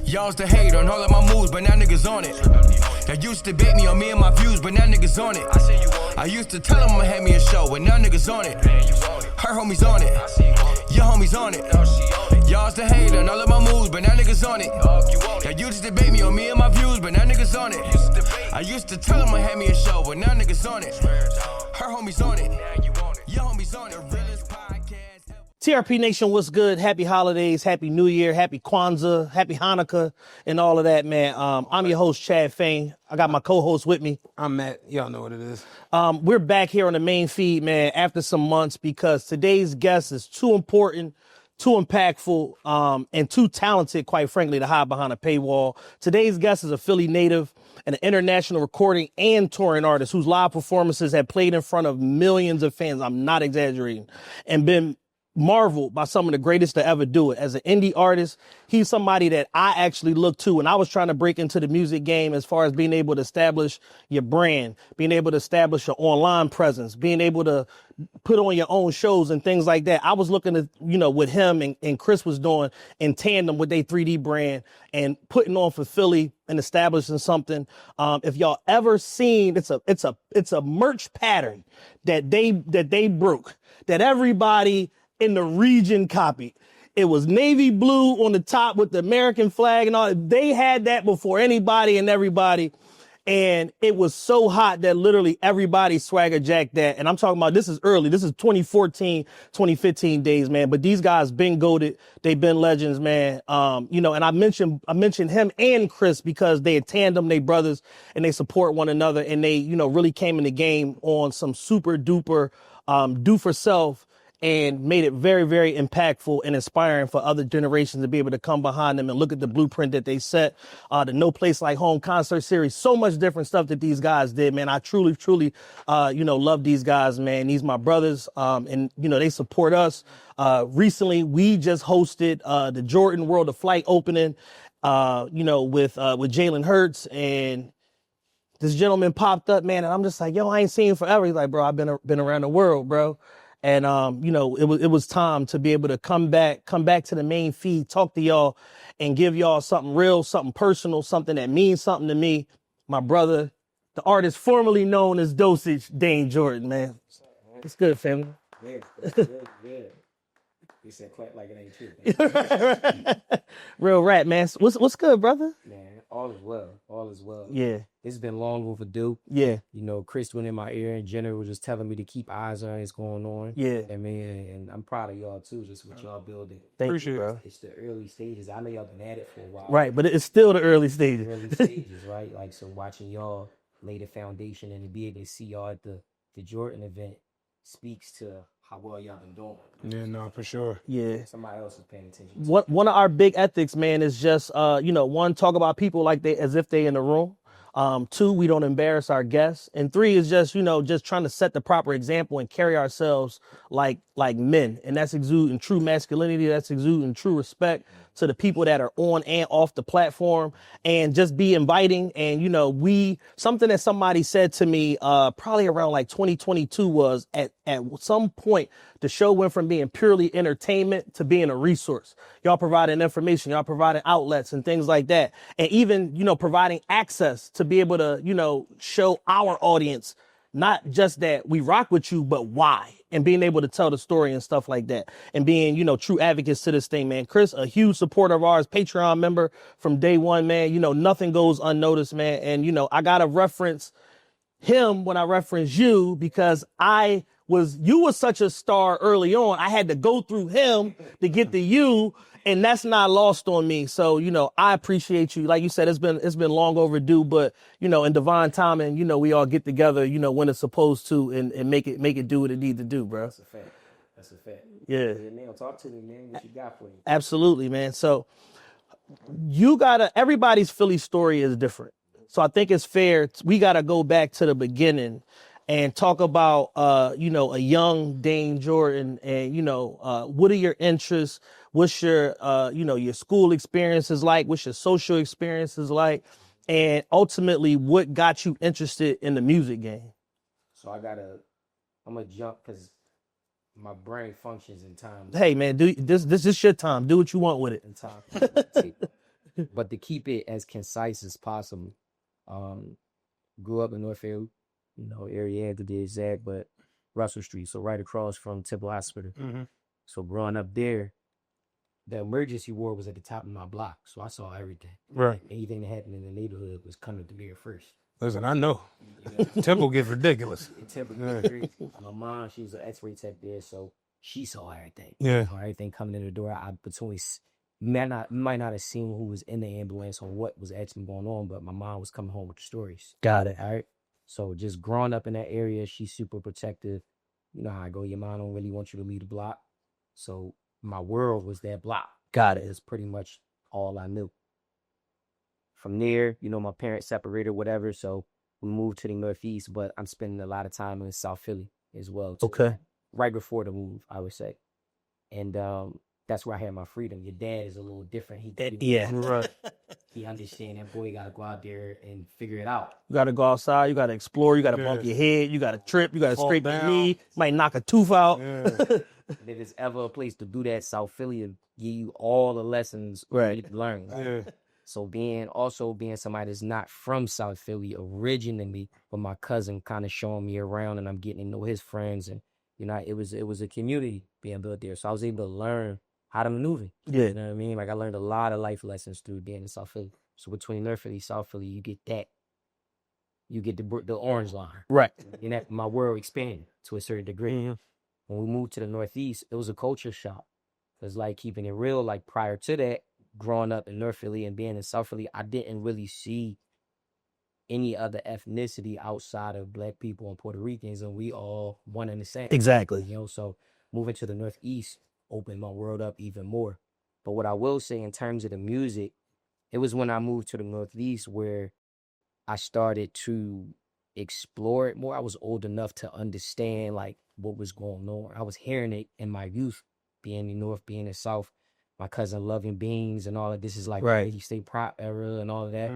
Y'all's the hate on all of my moves, but now niggas on it. Y'all used to bait me on me and my views, but now niggas on it. I used to tell them I'ma have me a show, but now niggas on it. Her homies on it, your homies on it. Y'all's the hate on all of my moves, but now niggas on it. Y'all used to debate me on me and my views, but now niggas on it. I used to tell them I'ma have me a show, but now niggas on it. Her homies on it, your homies on it. Realest podcast ever. TRP Nation, what's good? Happy holidays, happy New Year, happy Kwanzaa, happy Hanukkah, and all of that, man. I'm your host, Chad Fain. I got my co-host with me. I'm Matt. Y'all know what it is. We're back here on the main feed, man, after some months because today's guest is too important, too impactful, and too talented, quite frankly, to hide behind a paywall. Today's guest is a Philly native and an international recording and touring artist whose live performances have played in front of millions of fans. I'm not exaggerating. And been marveled by some of the greatest to ever do it. As an indie artist, he's somebody that I actually look to when I was trying to break into the music game as far as being able to establish your brand, being able to establish your online presence, being able to put on your own shows and things like that. I was looking at, what him and Chris was doing in tandem with their 3D brand and putting on for Philly and establishing something. If y'all ever seen, it's a merch pattern that they broke, that everybody in the region copied. It was navy blue on the top with the American flag and all. They had that before anybody and everybody. And it was so hot that literally everybody swagger jacked that. And I'm talking about, this is early. This is 2014, 2015 days, man. But these guys been goated. They've been legends, man. And I mentioned him and Chris because they tandem, they brothers, and they support one another. And they, really came in the game on some super duper, do for self, and made it very, very impactful and inspiring for other generations to be able to come behind them and look at the blueprint that they set, the No Place Like Home concert series, so much different stuff that these guys did, man. I truly, love these guys, man. These my brothers, and they support us. Recently, we just hosted the Jordan World of Flight opening, with Jalen Hurts, and this gentleman popped up, man, and I'm just like, yo, I ain't seen him forever. He's like, bro, I've been around the world, bro. And, it was time to be able to come back to the main feed, talk to y'all and give y'all something real, something personal, something that means something to me. My brother, the artist formerly known as Dosage, Dayne Jordan, man. It's good, family. Yeah, good. You said clap like it ain't true. Real rap, man. What's good, brother? Man, all is well. Yeah. It's been long overdue. Yeah. Chris went in my ear and Jenner was just telling me to keep eyes on what's going on. Yeah. And I'm proud of y'all too, just what y'all building. Thank you, bro. It's the early stages. I know y'all been at it for a while. Right, but it's still the early stages. Early stages, right? Like, so watching y'all lay the foundation and to be able to see y'all at the Jordan event speaks to how well y'all been doing. Yeah, no, for sure. Yeah. Somebody else is paying attention. One of our big ethics, man, is just, one, talk about people like they as if they in the room. Two, we don't embarrass our guests. And three is just, just trying to set the proper example and carry ourselves like men. And that's exuding true masculinity. That's exuding true respect to the people that are on and off the platform, and just be inviting. And, something that somebody said to me, probably around like 2022 was at some point, the show went from being purely entertainment to being a resource. Y'all providing information, y'all providing outlets and things like that. And even, providing access to be able to, show our audience, not just that we rock with you, but why, and being able to tell the story and stuff like that, and being, true advocates to this thing, man. Chris, a huge supporter of ours, Patreon member from day one, man. Nothing goes unnoticed, man. And, I got to reference him when I reference you because you was such a star early on. I had to go through him to get to you, and that's not lost on me. So, I appreciate you. Like you said, it's been long overdue, but, in divine timing, we all get together, when it's supposed to and make it do what it need to do, bro. That's a fact. Yeah. Man, talk to me, man. What you got for me? Absolutely, man. So everybody's Philly story is different. So I think it's fair. We got to go back to the beginning and talk about, a young Dayne Jordan and, what are your interests? What's your, your school experiences like? What's your social experiences like? And ultimately, what got you interested in the music game? So I'm going to jump because my brain functions in time. Hey, man, this is your time. Do what you want with it. In time. But to keep it as concise as possible, grew up in Northfield, area to be exact, but Russell Street, so right across from Temple Hospital. So growing up there, the emergency ward was at the top of my block, so I saw everything. Right. Anything that happened in the neighborhood was coming to me first. Listen, I know. Temple gets ridiculous. Temple gets crazy. My mom, she was an X-ray tech there, so she saw everything. Yeah. Saw everything coming in the door. Might not have seen who was in the ambulance or what was actually going on, but my mom was coming home with the stories. Got it. All right. So just growing up in that area, she's super protective. You know how I go, your mom don't really want you to leave the block. So my world was that block. Got it. It's pretty much all I knew. From there, my parents separated, whatever. So we moved to the Northeast, but I'm spending a lot of time in South Philly as well. Too. Okay. Right before the move, I would say. And that's where I had my freedom. Your dad is a little different. Right. He understand that boy gotta go out there and figure it out. You gotta go outside, you gotta explore, you gotta bump your head, you gotta trip, you gotta Fall scrape your down. knee, might knock a tooth out. Yeah. And if it's ever a place to do that, South Philly will give you all the lessons you need to learn. Yeah. So being somebody that's not from South Philly originally, but my cousin kind of showing me around and I'm getting to know his friends, and it was a community being built there. So I was able to learn how to maneuver. Yeah. You know what I mean? Like I learned a lot of life lessons through being in South Philly. So between North Philly, South Philly, you get that. You get the orange line. Right. And that my world expanded to a certain degree. When we moved to the Northeast, it was a culture shock. Because like keeping it real, like prior to that, growing up in North Philly and being in South Philly, I didn't really see any other ethnicity outside of Black people and Puerto Ricans, and we all one and the same. Exactly. So moving to the Northeast opened my world up even more. But what I will say in terms of the music, it was when I moved to the Northeast where I started to explore it more. I was old enough to understand like what was going on. I was hearing it in my youth, being in the North, being in the South. My cousin loving beans and all of this is like the state prop era and all of that.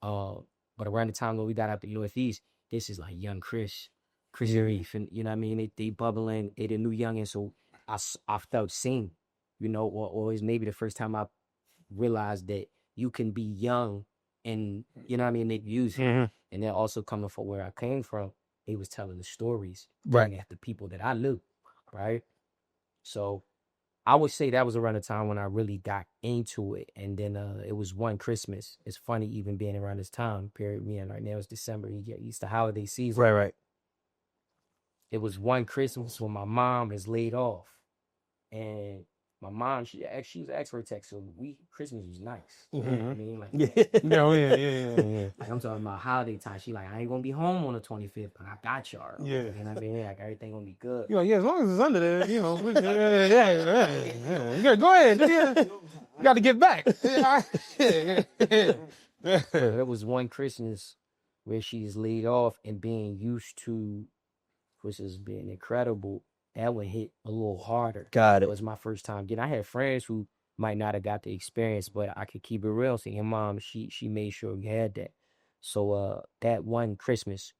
But around the time when we got out the Northeast, this is like young Chris Reef, and you know what I mean? They bubbling, they the new youngin', so I felt seen, or it's maybe the first time I realized that you can be young and, make music. And then also coming from where I came from, they was telling the stories, at the people that I knew, right? So I would say that was around the time when I really got into it. And then it was one Christmas. It's funny even being around this time period. Right now it's December. You get used to holiday season. Right. It was one Christmas when my mom is laid off. And my mom, she was an expert tech, so Christmas was nice. You know what I mean? Like, Yeah. like I'm talking about holiday time. She like, I ain't gonna be home on the 25th, but I got y'all. Yeah. You know what I mean? Like everything gonna be good. As long as it's under there, yeah. Go ahead. Yeah. You got to get back. There was one Christmas where she's laid off and being used to, which is being incredible. That one hit a little harder. Got it. It was my first time getting. I had friends who might not have got the experience, but I could keep it real. Seeing mom, she made sure we had that. So that one Christmas,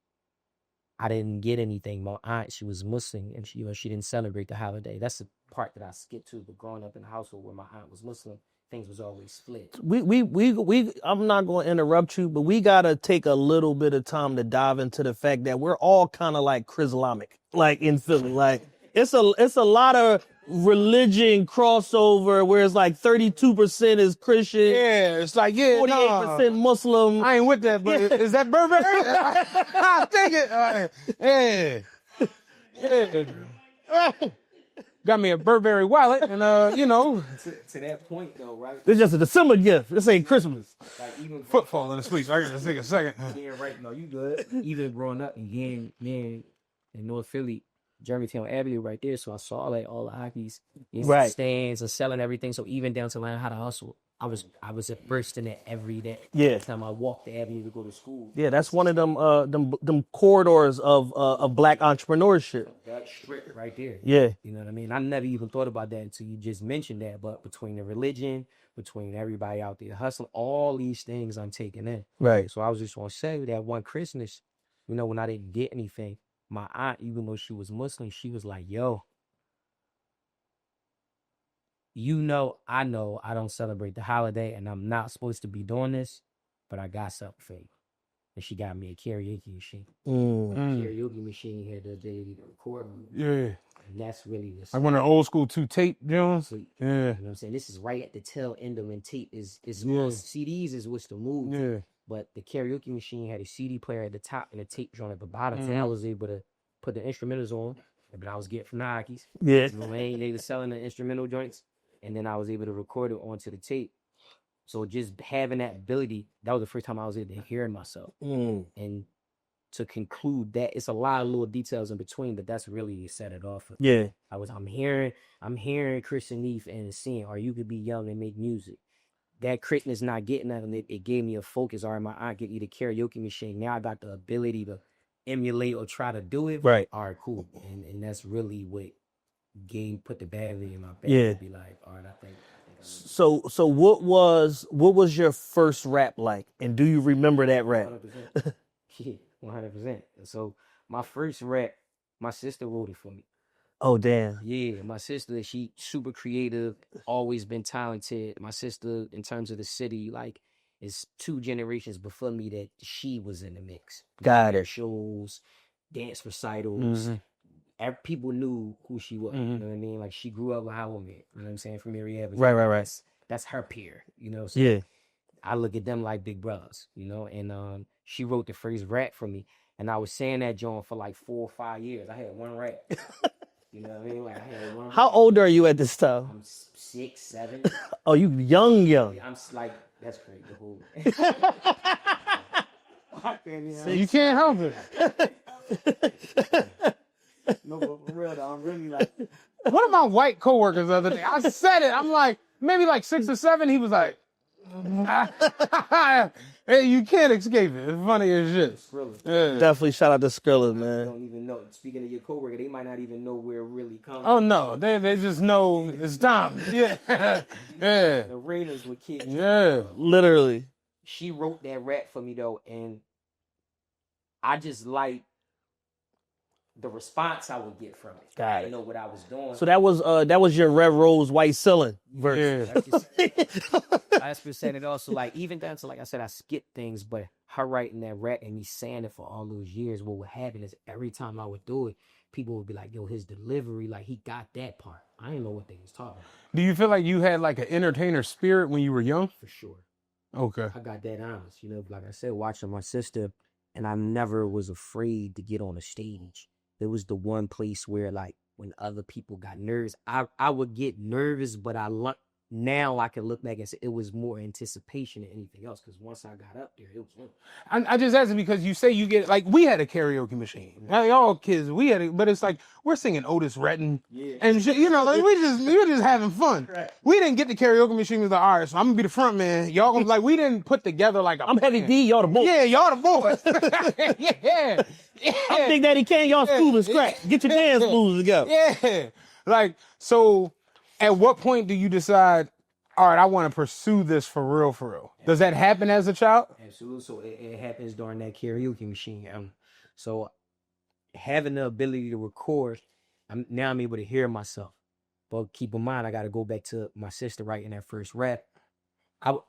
I didn't get anything. My aunt, she was Muslim, and she didn't celebrate the holiday. That's the part that I skipped to. But growing up in a household where my aunt was Muslim, things was always split. We I'm not going to interrupt you, but we got to take a little bit of time to dive into the fact that we're all kind of like Islamic, like in Philly. Like it's a lot of religion crossover where it's like 32% is Christian. Yeah, it's like, 48% Muslim. I ain't with that, but is that Burberry? I'll take it. Yeah. Got me a Burberry wallet, and To that point though, right? It's just a December gift. This ain't Christmas. Like even footfall in the sleep. I gotta take a second. Yeah, right. No, you good. Even growing up again, man, in North Philly, Germantown Avenue right there. So I saw like all the hockeys, stands and selling everything. So even down to learn how to hustle, I was immersed in it every day. Yeah. Every time I walked the avenue to go to school. Yeah, that's one of them corridors of Black entrepreneurship. That strip right there. Yeah. You know what I mean? I never even thought about that until you just mentioned that. But between the religion, between everybody out there hustling, all these things I'm taking in. Right. So I was just gonna say that one Christmas, when I didn't get anything, my aunt, even though she was Muslim, she was like, yo, I know I don't celebrate the holiday and I'm not supposed to be doing this, but I got something for you. And she got me a karaoke machine. Karaoke machine had the ability to record me. Yeah. And that's really the Like one of the old school 2-tape Jones. Yeah. Yeah. You know what I'm saying? This is right at the tail end of when tape is CDs is what's the move. Yeah. But the karaoke machine had a CD player at the top and a tape joint at the bottom. So I was able to put the instrumentals on. But I was getting from the Hockeys. Yeah. You know, they were selling the instrumental joints. And then I was able to record it onto the tape. So just having that ability, that was the first time I was able to hear myself. And to conclude that, it's a lot of little details in between, but that's really set it off. Yeah. I'm hearing Christian Neef and seeing, or you could be young and make music. That Christmas not getting that, and it gave me a focus. All right, my aunt get you the karaoke machine. Now I got the ability to emulate or try to do it. Right. All right, cool. And that's really what put the battery in my back. Yeah. Be like, all right, I think. So what was your first rap like, and do you remember that rap? 100%. Yeah, 100%. So my first rap, my sister wrote it for me. Oh damn. Yeah, my sister, she super creative, always been talented. My sister, in terms of the city, like, is 2 generations before me that she was in the mix. Got it. Shows, dance recitals. People knew who she was. You know what I mean? Like, she grew up with how women. You know what I'm saying? From Mary Evans. Right. That's her peer. You know. So Yeah. I look at them like big brothers. You know, and she wrote the first rap for me, and I was saying that joint for like 4 or 5 years. I had one rap. You know what I mean? Like, I had one. How old are you at this time? I'm 6, 7. Oh, you young. I'm like, that's crazy. The whole. You can't help it. No, but for real though, I'm really like. One of my white coworkers the other day, I said it. I'm like, maybe like 6 or 7. He was like, hey, you can't escape it. It's funny as shit. Yeah. Definitely shout out to Skrilla, They man. don't even know. Speaking of your coworker, they might not even know where it really comes. Oh no, they just know it's time. Yeah. Yeah. The Raiders were kids. Yeah. Literally. She wrote that rap for me though, and I just like the response I would get from it. Got I it. didn't know what I was doing. So that was your Red Rose White Ceiling verse. Yeah. That's percent it also, like, even down to, like I said, I skip things, but her writing that rap and me saying it for all those years, what would happen is every time I would do it, people would be like, yo, his delivery, like, he got that part. I didn't know what they was talking about. Do you feel like you had like an entertainer spirit when you were young? For sure. Okay. I got that honest, you know, like I said, watching my sister, and I never was afraid to get on a stage. It was the one place where, like, when other people got nervous, I would get nervous, but now I can look back and say it was more anticipation than anything else. Because once I got up there, it was fun. I just asked it because you say you get, like, we had a karaoke machine. Like, all kids, we had it, but it's like we're singing Otis Redding and shit, you know, like we were just having fun. Right. We didn't get the karaoke machine. Was like, all right, so I'm gonna be the front man. Y'all gonna, like, we didn't put together like I'm Heavy D, y'all the boys. Yeah, y'all the boys. Yeah. I'm Big Daddy Kane, y'all school and scratch. Get your dance moves together. Yeah. Like, so at what point do you decide, all right, I want to pursue this for real? Does that happen as a child? Absolutely. So it happens during that karaoke machine. So having the ability to record, I'm able to hear myself. But keep in mind, I got to go back to my sister writing that first rap.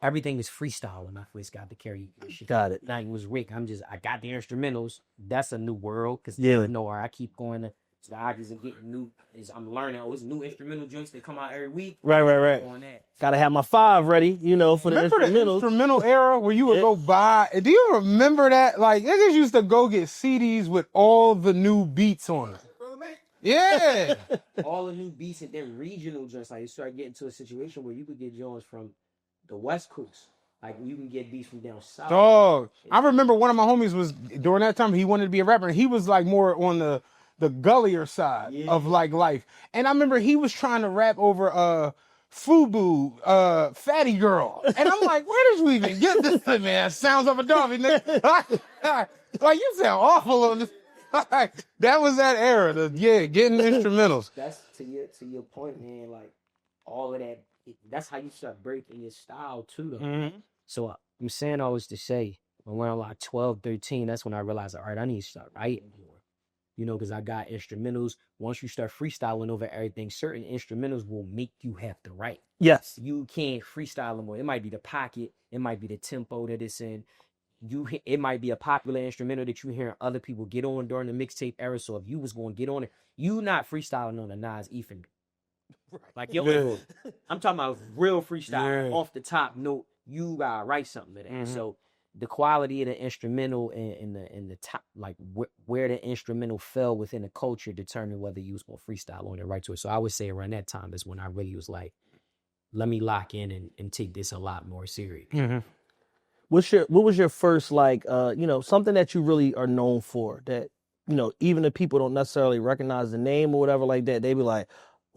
Everything was freestyle when I first got the karaoke machine. Got it. Like, it was Rick. I got the instrumentals. That's a new world. Because I keep going to the Hockeys and getting new. I'm learning. It's new instrumental joints that come out every week. Right. On that. Gotta have my 5 ready, you know, for the Remember instrumentals. the instrumental era where you would go buy? Do you remember that? Like, niggas used to go get CDs with all the new beats on it. Yeah. All the new beats and then regional joints. Like, you start getting to a situation where you could get joints from the West Coast. Like, you can get beats from down south. Dog. I remember one of my homies was, during that time, he wanted to be a rapper, and he was like more on the gullier side of like life. And I remember he was trying to rap over Fubu, Fatty Girl. And I'm like, where did you even get this thing, man? Sounds of a dog, nigga. Like, you sound awful on this. That was that era, getting instrumentals. That's to your point, man. Like, all of that, that's how you start breaking your style too, though. Mm-hmm. So I'm saying all this to say, when I'm like 12, 13, that's when I realized, all right, I need to start writing more. you know, because I got instrumentals. Once you start freestyling over everything, certain instrumentals will make you have to write. Yes. You can't freestyle them more. It might be the pocket, it might be the tempo that it's in. It might be a popular instrumental that you hear other people get on during the mixtape era. So if you was going to get on it, you not freestyling on a Nas Ethan. Like, yo, Yeah. I'm talking about real freestyle Yeah. off the top note. You gotta write something to that. So the quality of the instrumental and the top, like where the instrumental fell within the culture, determined whether you was gonna freestyle on it, right to it. So I would say around that time is when I really was like, let me lock in and take this a lot more serious. What was your first, like, you know, something that you really are known for that, you know, even if people don't necessarily recognize the name or whatever like that, they be like,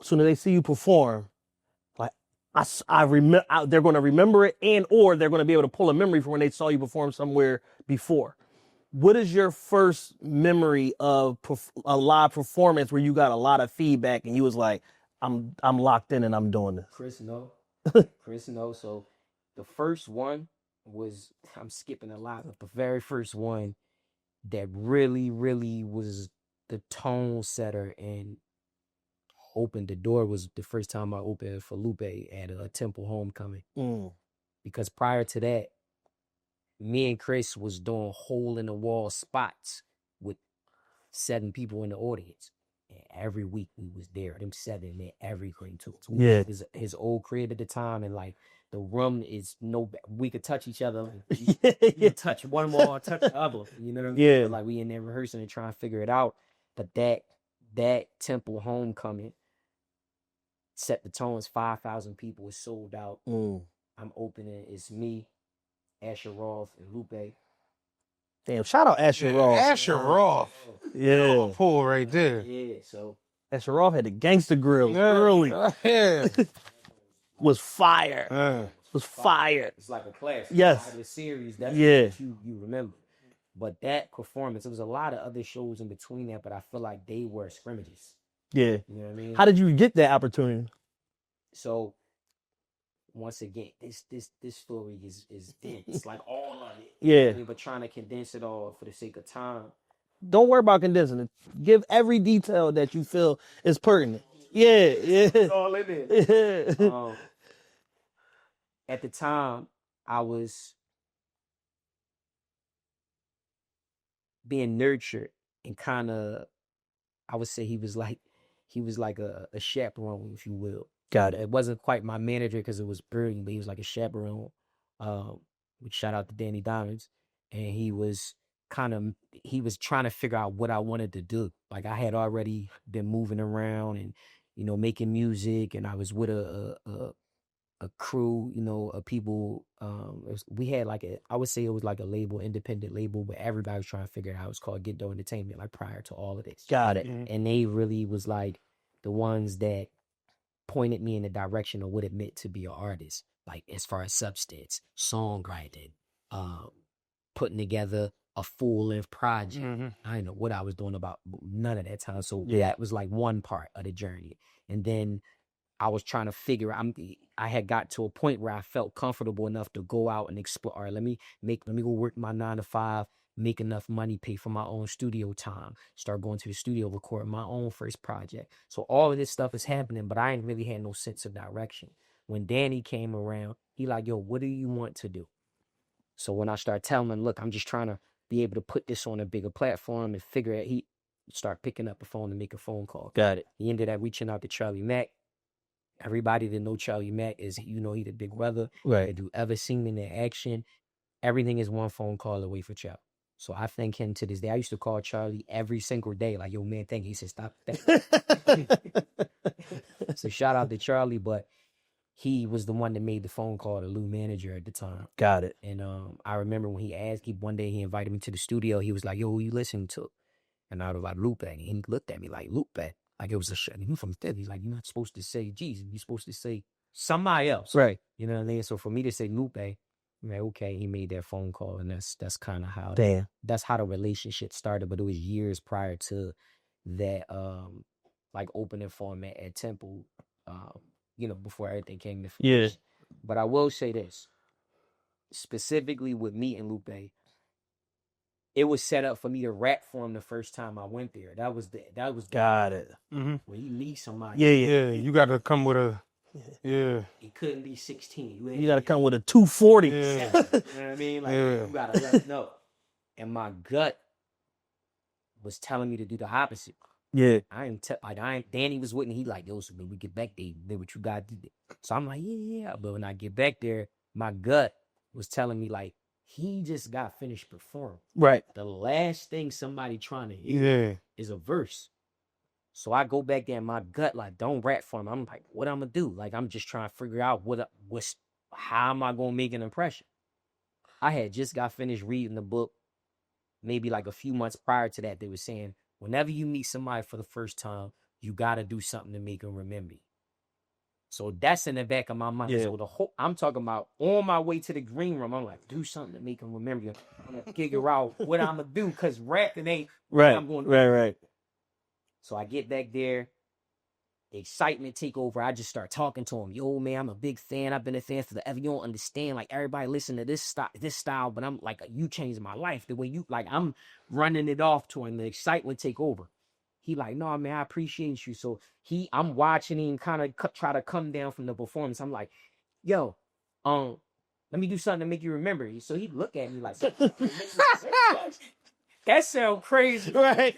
as soon as they see you perform, like, I remember, they're going to remember it, and or they're going to be able to pull a memory from when they saw you perform somewhere before. What is your first memory of a live performance where you got a lot of feedback and you was like, I'm locked in and I'm doing this? Chris no. So the first one was, I'm skipping a lot, but the very first one that really, really was the tone setter and opened the door was the first time I opened for Lupe at a Temple Homecoming. Because prior to that, me and Chris was doing hole in the wall spots with 7 people in the audience. And every week we was there. Them 7 in every crate too. Yeah. His old crib at the time, and like the room is we could touch each other. Yeah. Touch one wall, touch the other. You know what I mean? Yeah. But like we in there rehearsing and trying to figure it out. But that Temple Homecoming set the tones. 5,000 people is sold out. I'm opening. It's me, Asher Roth, and Lupe. Damn, shout out Asher Roth. Asher Roth. Yeah. Pull right there. Yeah, so Asher Roth had the gangster grill early. Yeah. Was fire. Was fire. it's like a class. Yes. The series, that's Yeah. what you remember. But that performance, there was a lot of other shows in between that, but I feel like they were scrimmages. Yeah. You know what I mean? How did you get that opportunity? So once again, this story is dense, like all of it. Yeah. You know what I mean? But trying to condense it all for the sake of time. Don't worry about condensing it. Give every detail that you feel is pertinent. Yeah, yeah. All in it. Yeah. At the time, I was being nurtured and kind of, I would say he was like a chaperone, if you will. Got it. It wasn't quite my manager because it was brilliant, but he was like a chaperone. Which shout out to Danny Diamonds. And he was trying to figure out what I wanted to do. Like I had already been moving around and, you know, making music, and I was with a crew, you know, of people. We had I would say it was like a label, independent label, but everybody was trying to figure it out. It was called Get Dough Entertainment, like prior to all of this. Got it. And they really was like the ones that pointed me in the direction of what it meant to be an artist, like as far as substance, songwriting, putting together a full-length project. I didn't know what I was doing about none of that time. So that was like one part of the journey. And then I was trying to figure out, I had got to a point where I felt comfortable enough to go out and explore. All right, let me go work my 9 to 5, make enough money, pay for my own studio time, start going to the studio, record my own first project. So all of this stuff is happening, but I ain't really had no sense of direction. When Danny came around, he like, yo, what do you want to do? So when I started telling him, look, I'm just trying to be able to put this on a bigger platform and figure out, he started picking up a phone to make a phone call. Got it. He ended up reaching out to Charlie Mack. Everybody that know Charlie Mack is, you know, he the big brother. Right. If you ever seen him in action, everything is one phone call away for Charlie. So I thank him to this day. I used to call Charlie every single day, like, yo, man, thank you. He said, stop that. So shout out to Charlie, but he was the one that made the phone call to Lou manager at the time. Got it. And I remember when he asked, one day he invited me to the studio. He was like, yo, who you listening to? And I was like, Lupe. And he looked at me like, Lupe? Like it was a shit. You from Philly. He's like, you're not supposed to say Jesus. You're supposed to say somebody else. Right. You know what I mean? So for me to say Lupe, I'm like, okay, he made that phone call. And that's kind of how that's how the relationship started. But it was years prior to that like opening format at Temple, you know, before everything came to fruition. Yeah. But I will say this. Specifically with me and Lupe, it was set up for me to rap for him the first time I went there. That was Got it. when you meet somebody. Yeah. Yeah, you got to come with a. Yeah. It couldn't be 16. You got to come with a 240. Yeah. You know what I mean? Like Yeah. you gotta let us know. And my gut was telling me to do the opposite. Yeah. Danny was with me. He like, yo, so when we get back there, then what you got to do. So I'm like, yeah. But when I get back there, my gut was telling me like, he just got finished performing. Right. The last thing somebody trying to hear is a verse. So I go back there and my gut like, don't rap for him. I'm like, what I'm gonna do? Like, I'm just trying to figure out how am I gonna make an impression? I had just got finished reading the book, maybe like a few months prior to that. They were saying, whenever you meet somebody for the first time, you gotta do something to make them remember you. So that's in the back of my mind. Yeah. So I'm talking about on my way to the green room, I'm like, do something to make them remember you. I'm gonna figure out what I'm gonna do, because rapping ain't what I'm going to do. Right. So I get back there, the excitement take over. I just start talking to him. Yo, man, I'm a big fan. I've been a fan forever. You don't understand. Like, everybody listen to this style, but I'm like, you changed my life. The way you, like, I'm running it off to him. The excitement take over. He like, no, man, I appreciate you. So I'm watching him kind of try to come down from the performance. I'm like, yo, let me do something to make you remember. So he look at me like, that sound crazy. Right.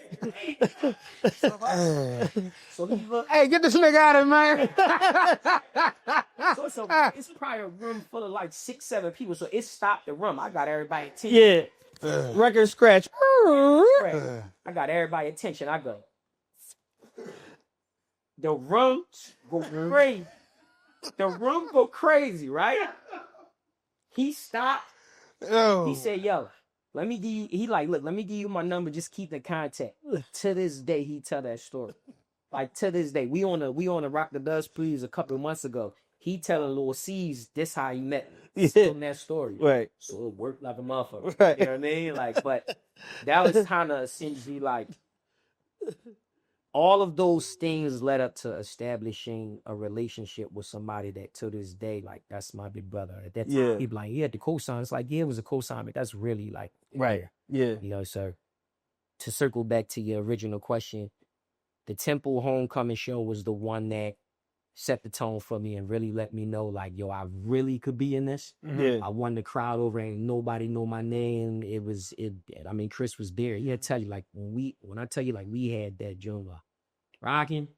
So he look. Hey, get this nigga out of here, man. So it's probably a room full of like 6-7 people. So it stopped the room. I got everybody attention. Yeah. Record scratch. I got everybody attention. I go. The room go crazy. The room go crazy, right? He stopped. Yo. He said, yo, let me give you, he like, look, let me give you my number. Just keep the contact. To this day, he tell that story. Like, to this day, we on a Rock the Dust Please a couple of months ago. He telling Lil C's this how he met me. From that story. Right. So it worked like a motherfucker. Right. You know what I mean? Like, but that was kind of essentially like, all of those things led up to establishing a relationship with somebody that to this day, like, that's my big brother. At that time, people like, he had the cosign. It's like, yeah, it was a cosign, but that's really like, right. Yeah. You know, sir. To circle back to your original question, the Temple Homecoming show was the one that set the tone for me and really let me know, like, yo, I really could be in this. Yeah. I won the crowd over and nobody know my name. I mean, Chris was there. He'll tell you, like, when I tell you, like, we had that jungle rocking,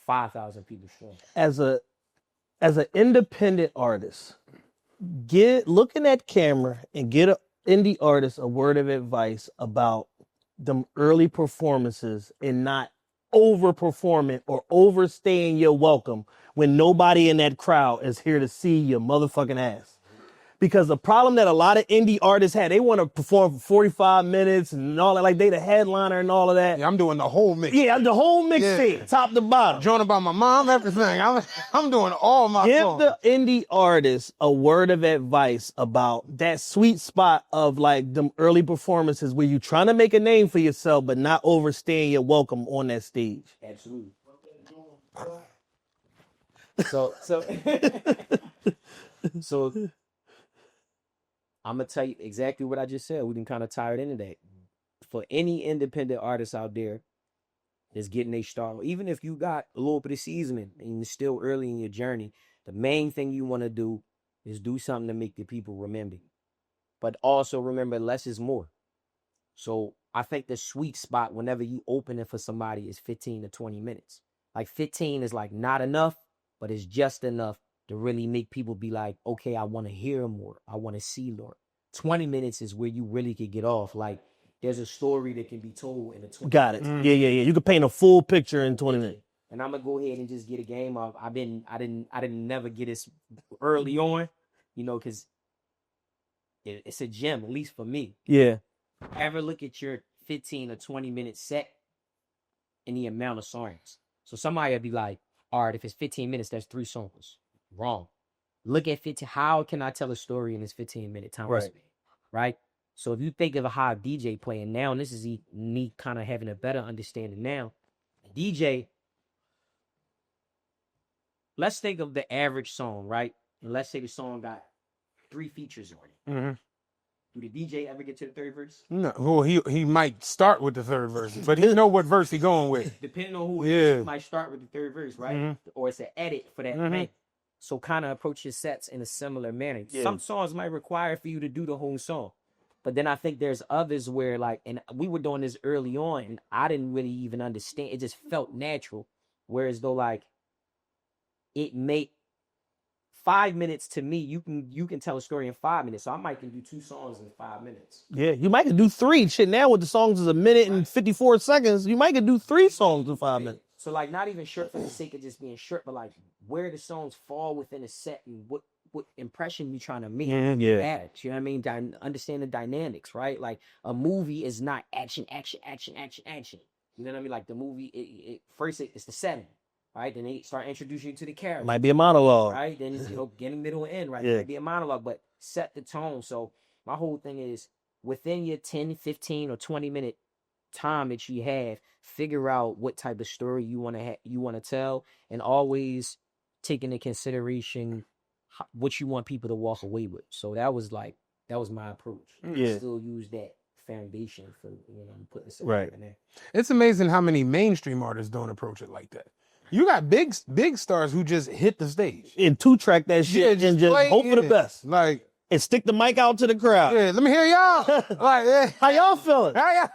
5,000 people strong. As an independent artist, look in that camera and get an indie artist a word of advice about them early performances and not overperforming or overstaying your welcome when nobody in that crowd is here to see your motherfucking ass. Because the problem that a lot of indie artists had, they want to perform for 45 minutes and all that, like they the headliner and all of that. Yeah, I'm doing the whole mix. Yeah, the whole mixtape, top to bottom. Joined by my mom, everything. I'm doing all my Give songs. the indie artist a word of advice about that sweet spot of like them early performances where you trying to make a name for yourself, but not overstaying your welcome on that stage. Absolutely. So I'm going to tell you exactly what I just said. We done kind of tired into that. For any independent artist out there that's getting their start, even if you got a little bit of seasoning and you're still early in your journey, the main thing you want to do is do something to make the people remember you. But also remember, less is more. So I think the sweet spot whenever you open it for somebody is 15 to 20 minutes. Like 15 is like not enough, but it's just enough to really make people be like, okay, I want to hear more. I want to see more. 20 minutes is where you really could get off. Like, there's a story that can be told in a 20 Got it. Yeah. You can paint a full picture in 20 minutes. And I'm gonna go ahead and just get a game off. I didn't never get this early on, you know, because it's a gem, at least for me. Yeah. Ever look at your 15 or 20 minute set and the amount of songs. So somebody will be like, all right, if it's 15 minutes, that's 3 songs. Wrong. Look at 15. How can I tell a story in this 15-minute time? Right. Right. So if you think of how a DJ playing now, and this is me kind of having a better understanding now, DJ, let's think of the average song, right? And let's say the song got 3 features on it. Mm-hmm. Do the DJ ever get to the third verse? No, well, he might start with the third verse, but he know what verse he going with. Depending on who it is, he might start with the third verse, right? Or it's an edit for that man. So kind of approach your sets in a similar manner. Yeah. Some songs might require for you to do the whole song. But then I think there's others where like, and we were doing this early on, and I didn't really even understand. It just felt natural. Whereas though like, it made 5 minutes to me, you can tell a story in 5 minutes. So I might can do 2 songs in 5 minutes. Yeah, you might can do 3. Shit, now with the songs is a minute and 54 seconds, you might can do 3 songs in 5 minutes. So like not even short for the sake of just being short, but like where the songs fall within a set and what impression you trying to make. Yeah. At it, you know what I mean? Understand the dynamics, right? Like a movie is not action. You know what I mean? Like the movie, first it's the setting, right? Then they start introducing you to the character. Might be a monologue. Right? Then it's, beginning, middle, and end, right? Yeah. It might be a monologue, but set the tone. So my whole thing is within your 10, 15, or 20-minute time that you have, figure out what type of story you want to tell, and always take into consideration what you want people to walk away with. So that was my approach. Yeah. Still use that foundation for putting something Right. in there. It's amazing how many mainstream artists don't approach it like that. You got big stars who just hit the stage And 2-track that shit and just play hope for the it. best. Like, And stick the mic out to the crowd. yeah, let me hear y'all. Like, yeah. How y'all feeling? How y'all?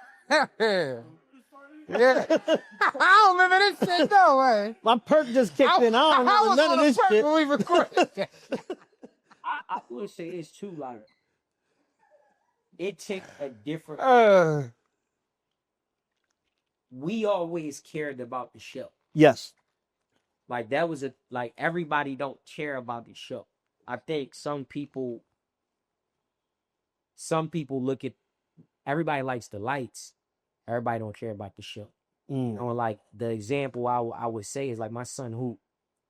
Yeah. I don't remember this shit though, man. My perk just kicked in. I don't remember none of this shit. When we recorded. I would say it's too like it takes a different. We always cared about the show. Yes. Like that was everybody don't care about the show. I think some people look at everybody likes the lights. Everybody don't care about the show. You know, like the example I would say is like my son Hoop,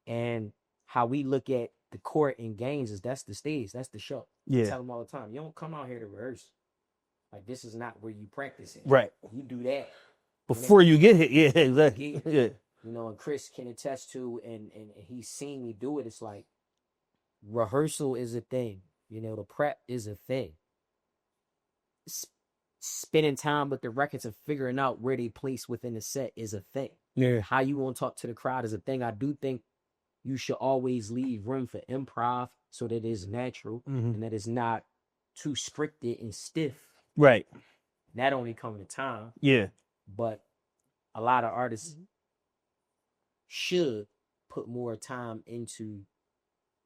and how we look at the court and games is that's the stage, that's the show. Yeah. I tell them all the time, you don't come out here to rehearse. Like this is not where you practice it. Right. You do that Before you get hit. Yeah, exactly. Yeah. You know, and Chris can attest to, and he's seen me do it. It's like rehearsal is a thing. You know, the prep is a thing. Spending time with the records and figuring out where they place within the set is a thing. Yeah. How you want to talk to the crowd is a thing. I do think you should always leave room for improv so that it is natural and that it's not too scripted and stiff. Right. That only comes with time. Yeah. But a lot of artists should put more time into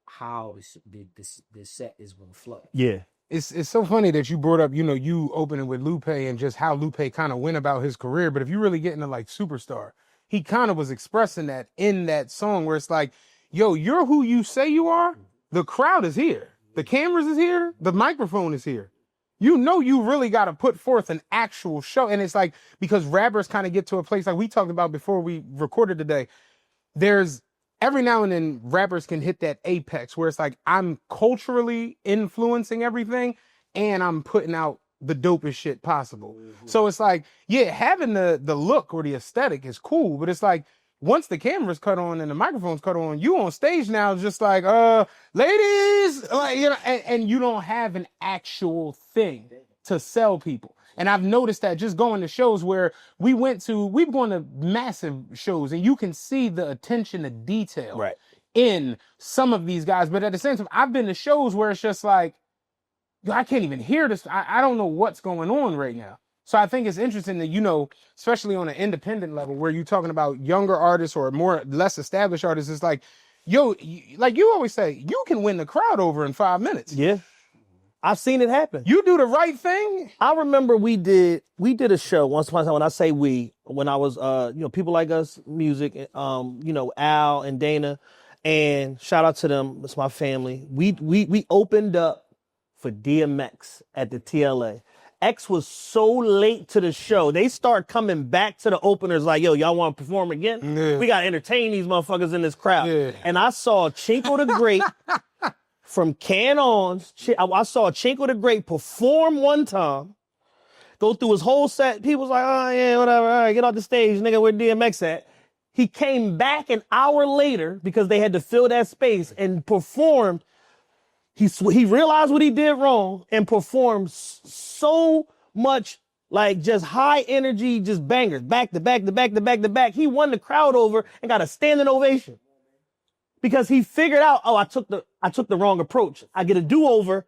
how the set is going to flow. Yeah. It's so funny that you brought up, you opening with Lupe and just how Lupe kind of went about his career. But if you really get into like Superstar, he kind of was expressing that in that song where it's like, yo, you're who you say you are. The crowd is here. The cameras is here. The microphone is here. You really got to put forth an actual show. And it's like, because rappers kind of get to a place like we talked about before we recorded today, there's every now and then rappers can hit that apex where it's like, I'm culturally influencing everything and I'm putting out the dopest shit possible. So it's like, yeah, having the look or the aesthetic is cool, but it's like, once the camera's cut on and the microphone's cut on, you on stage now just like, ladies, like, and you don't have an actual thing to sell people. And I've noticed that just going to shows where we've gone to massive shows and you can see the attention to detail in some of these guys. But at the same time, I've been to shows where it's just like, I can't even hear this. I don't know what's going on right now. So I think it's interesting that, especially on an independent level where you're talking about younger artists or less established artists, it's like, like you always say, you can win the crowd over in 5 minutes. Yeah. I've seen it happen. You do the right thing. I remember we did a show once upon a time. When I say we, when I was, People Like Us music, Al and Dana, and shout out to them. It's my family. We opened up for DMX at the TLA. X was so late to the show. They start coming back to the openers like, yo, y'all want to perform again? Yeah. We got to entertain these motherfuckers in this crowd. Yeah. And I saw Chinko the Great from Can Ons. I saw Chinko the Great perform one time, go through his whole set. People was like, oh, yeah, whatever. All right, get off the stage, nigga, where DMX at? He came back an hour later because they had to fill that space and performed. he realized what he did wrong and performed so much like just high energy, just bangers, back to back to back to back to back. He won the crowd over and got a standing ovation because he figured out, I took the wrong approach. I get a do-over.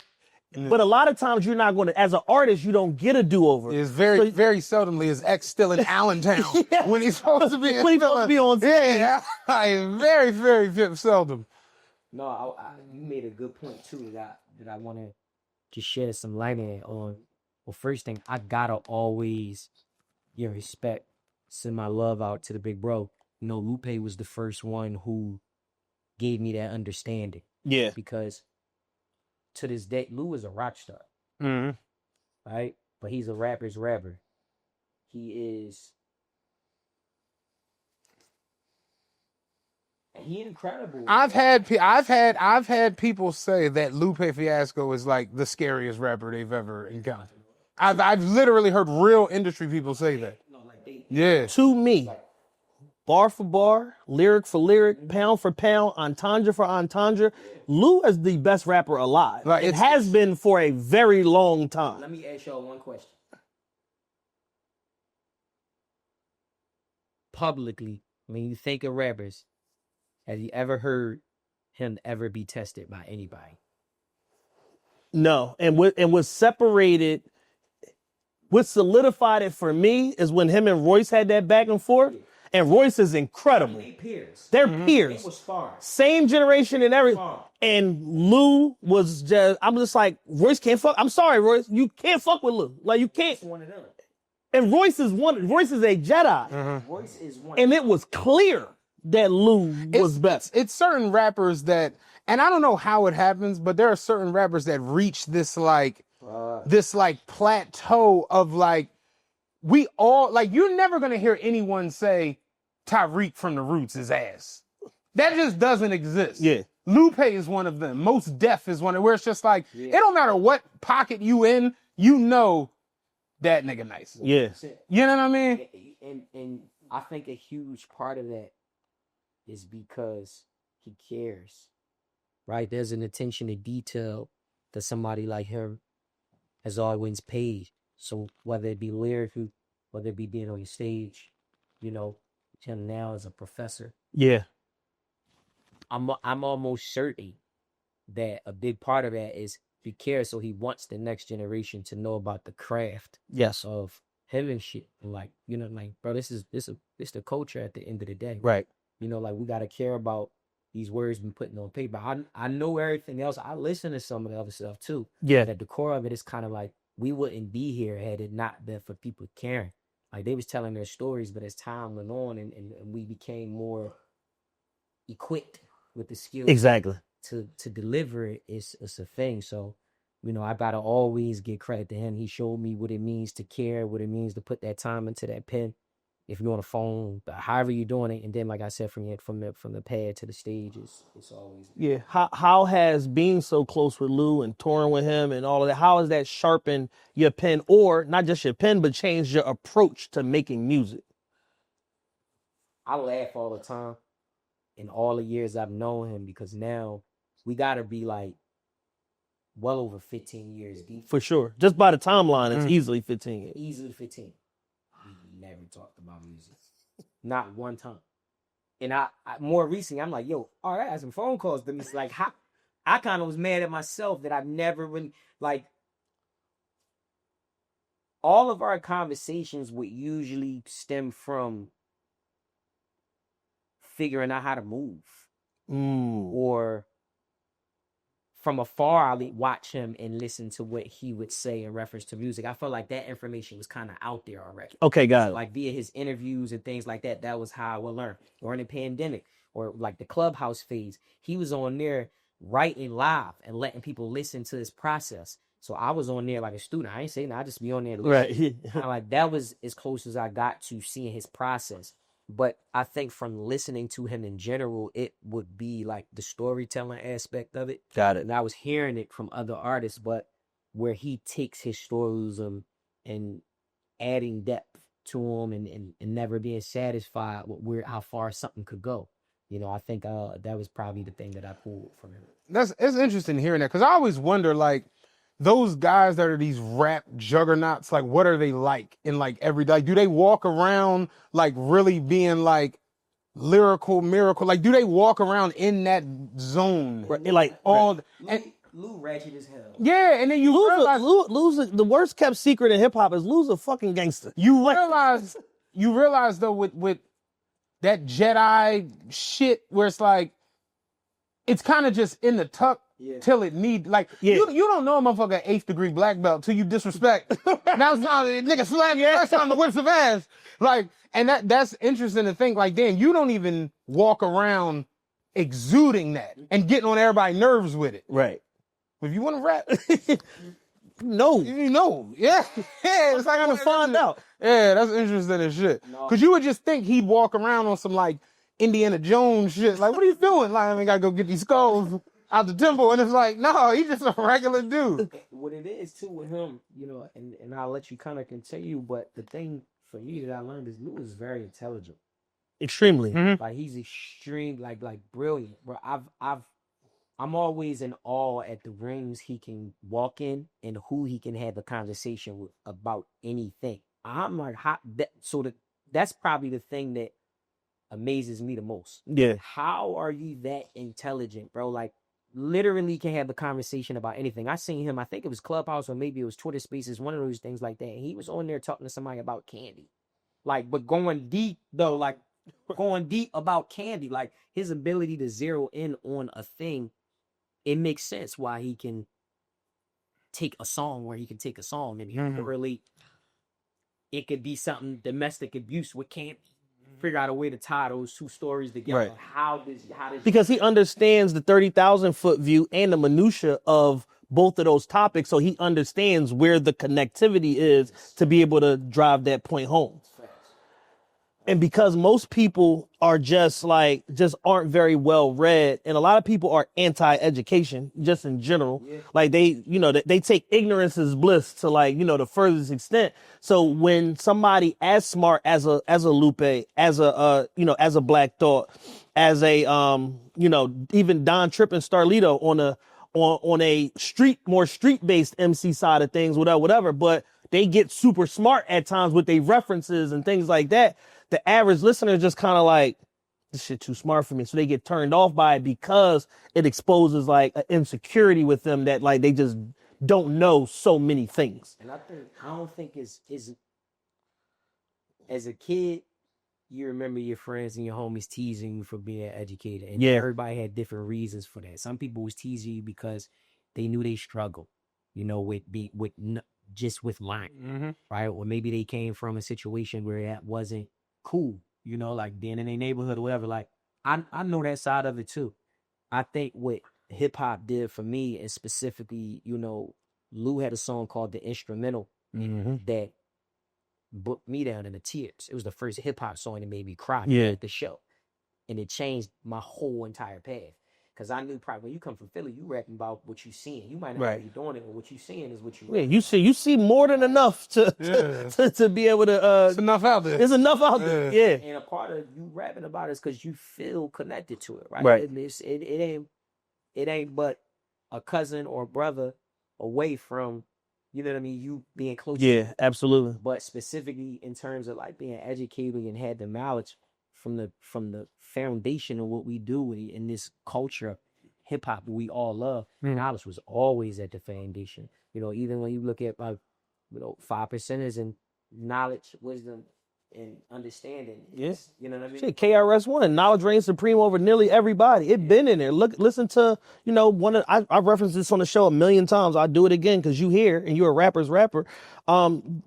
But a lot of times you're not going to, as an artist, you don't get a do-over. It's very seldomly is X still in Allentown when he's supposed to be on stage. Yeah, very, very seldom. No, you made a good point too that I want to just shed some light on. Well, first thing, I gotta always give respect, send my love out to the big bro. You know, Lupe was the first one who gave me that understanding. Yeah. Because to this day, Lou is a rock star. Mm-hmm. Right? But he's a rapper's rapper. He incredible. I've had people say that Lupe Fiasco is like the scariest rapper they've ever encountered. I've literally heard real industry people say that. Yeah. To me, bar for bar, lyric for lyric, pound for pound, entendre for entendre, Lou is the best rapper alive. Like, it has been for a very long time. Let me ask y'all one question. Publicly, when you think of rappers, have you ever heard him ever be tested by anybody? No. And what separated, what solidified it for me is when him and Royce had that back and forth. And Royce is incredible. They peers. They're peers. They was sparring. Same generation and everything. And Lou was just, I'm just like, Royce can't fuck. I'm sorry, Royce. You can't fuck with Lou. Like, you can't. It's one of them. And Royce is a Jedi. Royce is one. And it was clear that Lou was best. It's certain rappers that, and I don't know how it happens, but there are certain rappers that reach this plateau of like, we all, like, you're never going to hear anyone say Tyreek from the Roots is ass. That just doesn't exist. Yeah. Lupe is one of them. Most Def is one of, where it's just like, it don't matter what pocket you in, you know that nigga nice. Yeah. You know what I mean? And I think a huge part of that is because he cares, right? There's an attention to detail that somebody like him has always paid. So whether it be lyrically, whether it be being on your stage, you know, him now as a professor, Yeah. I'm almost certain that a big part of that is he cares, so he wants the next generation to know about the craft Yes. of him and shit. Like, you know, like, bro, this is the culture at the end of the day. Right. You know, like, we gotta care about these words we putting on paper. I know everything else. I listen to some of the other stuff too. Yeah. At the core of it is kind of like, we wouldn't be here had it not been for people caring. Like, they was telling their stories, but as time went on and we became more equipped with the skills Exactly. to deliver it, it's a thing. So, you know, I gotta always give credit to him. He showed me what it means to care, what it means to put that time into that pen. If you're on the phone, however you're doing it, and then, like I said, from the pad to the stage, it's always. Yeah. How has being so close with Lou and touring with him and all of that, how has that sharpened your pen, or not just your pen, but changed your approach to making music? I laugh all the time in all the years I've known him, because now we gotta be like well over 15 years deep. For sure. Just by the timeline, it's easily 15 years. Easily 15. We never talked about music. Not one time. And I more recently, I'm like, yo, all right, I had some phone calls to me. It's like, how, I kind of was mad at myself that I've never really, like, all of our conversations would usually stem from figuring out how to move. Or from afar, I'll watch him and listen to what he would say in reference to music. I felt like that information was kind of out there already. Okay, got it. Like via his interviews and things like that, that was how I would learn. Or in the pandemic, or like the Clubhouse phase, he was on there writing live and letting people listen to his process. So I was on there like a student. I ain't saying I just be on there listening. Right. Kinda like that was as close as I got to seeing his process. But I think from listening to him in general, it would be like the storytelling aspect of it. Got it. And I was hearing it from other artists, but where he takes his storyism and adding depth to them and never being satisfied with how far something could go. I think that was probably the thing that I pulled from him. It's interesting hearing that, because I always wonder, like, those guys that are these rap juggernauts, like, what are they like in like every day? Do they walk around like really being like lyrical miracle? Like, do they walk around in that zone? Right, like all Lou ratchet as hell. yeah, and then you realize Lou's the worst kept secret in hip hop is Lou's a fucking gangster. you realize though with that Jedi shit where it's like it's kind of just in the tuck till it need you don't know a motherfucker 8th degree black belt till you disrespect. Now it's not nigga slap your ass on the whips of ass. Like, and that's interesting to think, like, damn, you don't even walk around exuding that and getting on everybody's nerves with it. Right. If you want to rap, No. you know. Yeah. Yeah, it's like I'm gonna find out. Yeah, that's interesting as shit. Cause you would just think he'd walk around on some like Indiana Jones shit. Like, what are you doing? Like, I gotta go get these skulls out the temple. And it's like, no, he's just a regular dude. What it is too with him, and I'll let you kind of continue, but the thing for me that I learned is Lou is very intelligent. Extremely. Mm-hmm. Like, he's extreme, like brilliant. Bro, I'm always in awe at the rooms he can walk in and who he can have a conversation with about anything. I'm like, that's probably the thing that amazes me the most. Yeah. How are you that intelligent, bro? Like, literally can have a conversation about anything. I seen him, I think it was Clubhouse or maybe it was Twitter Spaces, one of those things like that. And he was on there talking to somebody about candy. Like, but going deep though, like going deep about candy, like his ability to zero in on a thing, it makes sense why he can take a song where he can take a song and he can relate. It could be something domestic abuse. We can't figure out a way to tie those two stories together. Right. How does Because he understands the 30,000 foot view and the minutia of both of those topics, so he understands where the connectivity is to be able to drive that point home. And because most people are just aren't very well read, and a lot of people are anti-education just in general. Yeah. Like they take ignorance as bliss to the furthest extent. So when somebody as smart as a Lupe, as a Black Thought, as a even Don Tripp and Starlito on a more street-based MC side of things, whatever, but they get super smart at times with their references and things like that. The average listener is just kind of like, this shit too smart for me. So they get turned off by it because it exposes like an insecurity with them that like they just don't know so many things. And I don't think is as a kid, you remember your friends and your homies teasing you for being educated. And everybody had different reasons for that. Some people was teasing you because they knew they struggled, with lying, right? Or maybe they came from a situation where that wasn't cool, like being in a neighborhood or whatever. Like, I know that side of it too. I think what hip hop did for me, and specifically, Lou had a song called The Instrumental that booked me down in the tears. It was the first hip hop song that made me cry at the show. And it changed my whole entire path. Because I knew probably when you come from Philly, you rapping about what you seeing. You might not be doing it, but what you seeing is what you rapping. Yeah, you see more than enough to be able to. It's enough out there. There's enough out there. Yeah. And a part of you rapping about it is because you feel connected to it, right? Right. It ain't but a cousin or brother away from, you being close. Yeah, absolutely. But specifically in terms of like being educated and had the knowledge from the foundation of what we do in this culture, hip hop we all love, knowledge was always at the foundation. Even when you look at 5%ers and knowledge, wisdom, and understanding. Yes. You know what I mean? Shit, KRS-One, knowledge reigns supreme over nearly everybody. It been in there. Listen to, I've referenced this on the show a million times. I'll do it again because you here and you're a rapper's rapper. One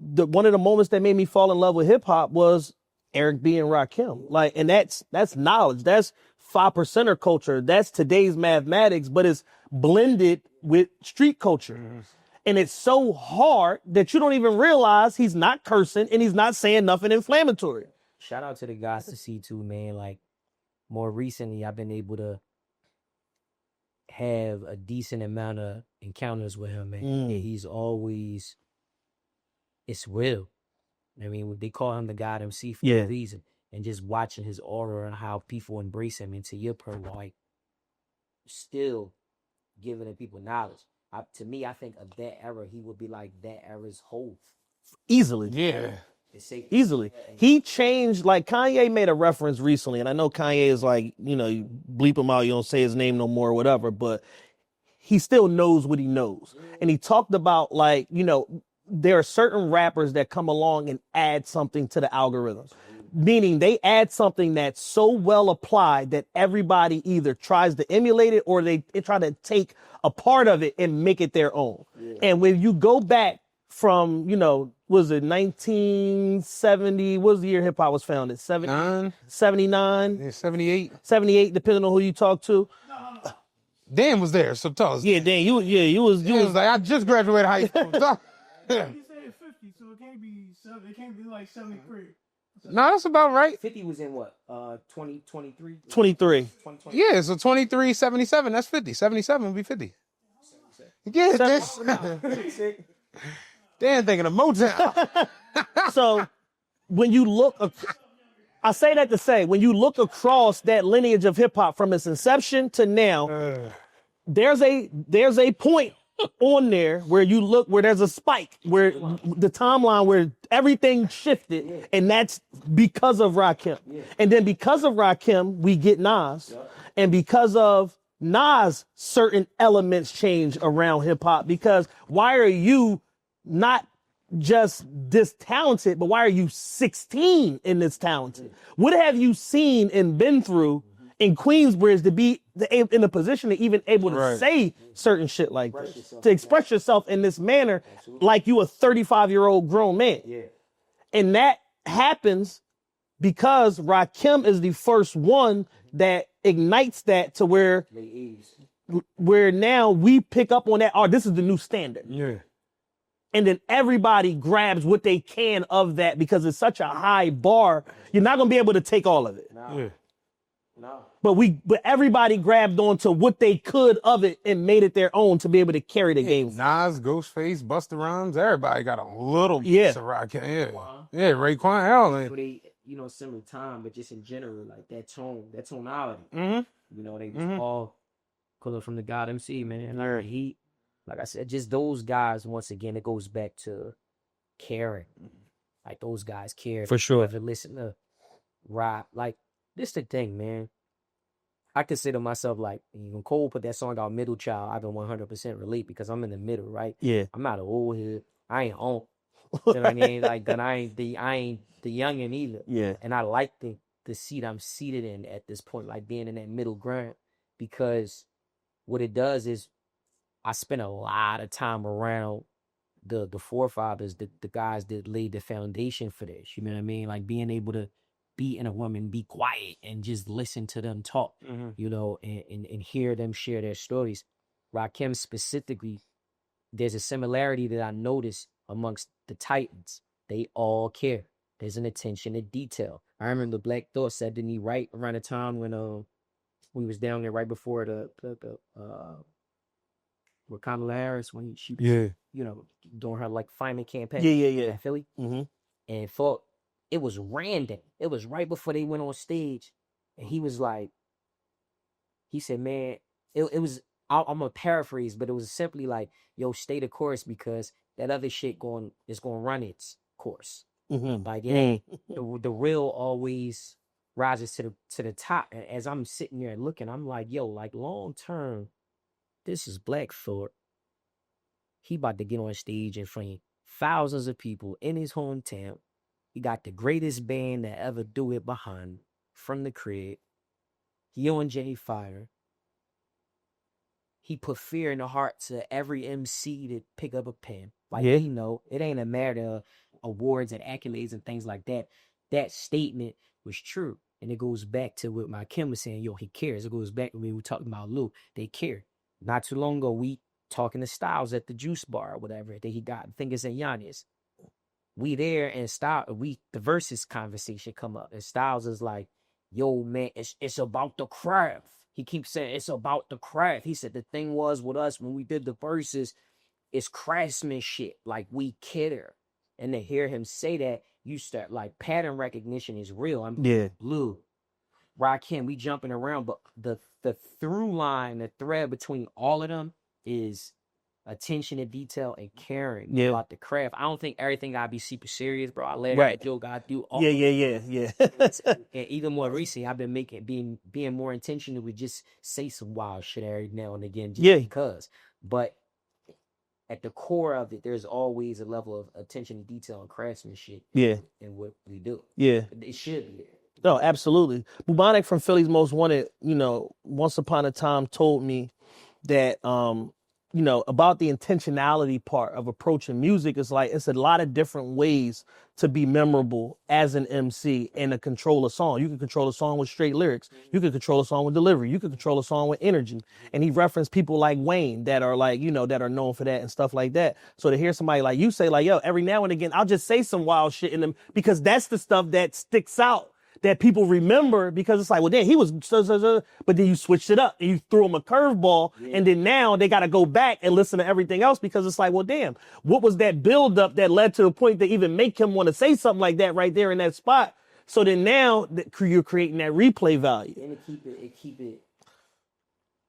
of the moments that made me fall in love with hip hop was Eric B. and Rakim. Like, and that's knowledge. That's 5%er culture. That's today's mathematics, but it's blended with street culture. And it's so hard that you don't even realize he's not cursing and he's not saying nothing inflammatory. Shout out to the guys to see too, man. Like, more recently, I've been able to have a decent amount of encounters with him, man. And he's always, it's real. I mean, they call him the God MC for a reason. and just watching his aura and how people embrace him into your program, like still giving the people knowledge. To me, I think of that era, he would be like that era's whole. Easily. Yeah. Easily. He changed, like Kanye made a reference recently, and I know Kanye is like, you know, you bleep him out, you don't say his name no more or whatever, but he still knows what he knows. And he talked about, like, you know, there are certain rappers that come along and add something to the algorithm. Meaning they add something that's so well applied that everybody either tries to emulate it or they try to take a part of it and make it their own. Yeah. And when you go back from, you know, was it 1970? What was the year hip hop was founded? 79? 78. 78, depending on who you talk to. Dan was there, so tell us. Yeah, Dan, you was like, I just graduated high school. You said 50, so it can't be like 73. No, that's about right. 50 was in what? 2023? 23. Yeah, so 23, 77, that's 50. 77 would be 50. Yeah, this. Dan thinking of Motown. So when you look, I say that to say, when you look across that lineage of hip hop from its inception to now, there's a point on there where you look, where there's a spike, where the timeline where everything shifted, and that's because of Rakim. And then because of Rakim, we get Nas. And because of Nas, certain elements change around hip hop, because why are you not just this talented, but why are you 16 in this talented? What have you seen and been through in Queensbridge to be in a position to even able to say certain shit like this, to express yourself in this manner, like you a 35-year-old grown man? And that happens because Rakim is the first one that ignites that to where now we pick up on that. Oh, this is the new standard. Yeah. And then everybody grabs what they can of that because it's such a high bar. You're not gonna be able to take all of it. No. But everybody grabbed onto what they could of it and made it their own to be able to carry the game. Nas, Ghostface, Busta Rhymes, everybody got a little piece of rock. Yeah. Yeah, Raekwon, hell, man. So they, you know, similar time, but just in general, like that tonality. Mm-hmm. You know, they was all color from the God MC, man. And he, like I said, just those guys, once again, it goes back to caring. Like those guys cared. For sure. Ever listen to rap. Like, this the thing, man. I consider myself like, when Cole put that song out, Middle Child, I can 100% relate because I'm in the middle, right? Yeah. I'm not an old head. I ain't on. You know what I mean? Like, and I ain't the youngin' either. Yeah. And I like the seat I'm seated in at this point, like being in that middle ground, because what it does is I spend a lot of time around the forefathers, the guys that laid the foundation for this. You know what I mean? Like being able to be in a room and be quiet and just listen to them talk, you know, and hear them share their stories. Rakim specifically, there's a similarity that I noticed amongst the Titans. They all care. There's an attention to detail. I remember Black Thought said, didn't he, right around the time when we was down there right before the Wakanda Harris, when she was, you know, doing her like fireman campaign. In Philly. And Thought, it was random. It was right before they went on stage. And he was like, he said, man, it was, I'm going to paraphrase, but it was simply like, yo, stay the course because that other shit is going to run its course. Like, it ain't, the real always rises to the top. And as I'm sitting there looking, I'm like, yo, like long term, this is Black Thought. He about to get on stage in front of thousands of people in his hometown. He got the greatest band that ever do it behind from the crib. He on J Fire. He put fear in the hearts of every MC to pick up a pen. Like, you know, it ain't a matter of awards and accolades and things like that. That statement was true. And it goes back to what my Kim was saying, yo, he cares. It goes back to when we were talking about Lou. They care. Not too long ago, we talking to Styles at the juice bar or whatever that he got. I think it's in Giannis. We there and the versus conversation come up. And Styles is like, yo, man, it's about the craft. He keeps saying it's about the craft. He said the thing was with us when we did the verses, it's craftsmanship. Like, we care. And to hear him say that, you start like pattern recognition is real. I'm Yeah. Blue, Rakim, we jumping around, but the through line, the thread between all of them is attention to detail and caring about the craft. I don't think everything gotta be super serious, bro. I let Right. it go, gotta do all Yeah. and even more recently, I've been being more intentional with just say some wild shit every now and again, just because. But at the core of it, there's always a level of attention to detail and craftsmanship. Yeah. In what we do. Yeah. It should be there. No, absolutely. Bubonic from Philly's Most Wanted, once upon a time told me that, about the intentionality part of approaching music. Is like, it's a lot of different ways to be memorable as an MC and to control a song. You can control a song with straight lyrics. You can control a song with delivery. You can control a song with energy. And he referenced people like Wayne that are like, that are known for that and stuff like that. So to hear somebody like you say like, yo, every now and again, I'll just say some wild shit in them because that's the stuff that sticks out, that people remember, because it's like, well, then he was, but then you switched it up and you threw him a curveball, and then now they got to go back and listen to everything else because it's like, well, damn, what was that buildup that led to the point to even make him want to say something like that right there in that spot? So then now you're creating that replay value. And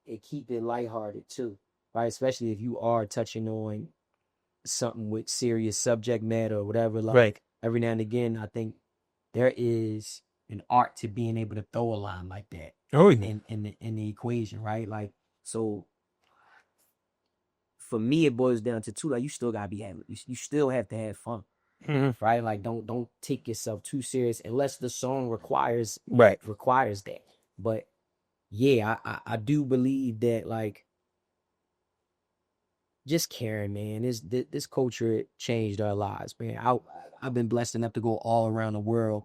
it keep it lighthearted too, right? Especially if you are touching on something with serious subject matter or whatever. Like every now and again, I think there is an art to being able to throw a line like that. Oh, yeah. In the equation, right? Like, so for me, it boils down to two. Like, you still gotta be having, you still have to have fun, right? Like, don't take yourself too serious unless the song requires that. But yeah, I do believe that, like, just caring, man. This culture changed our lives, man. I've been blessed enough to go all around the world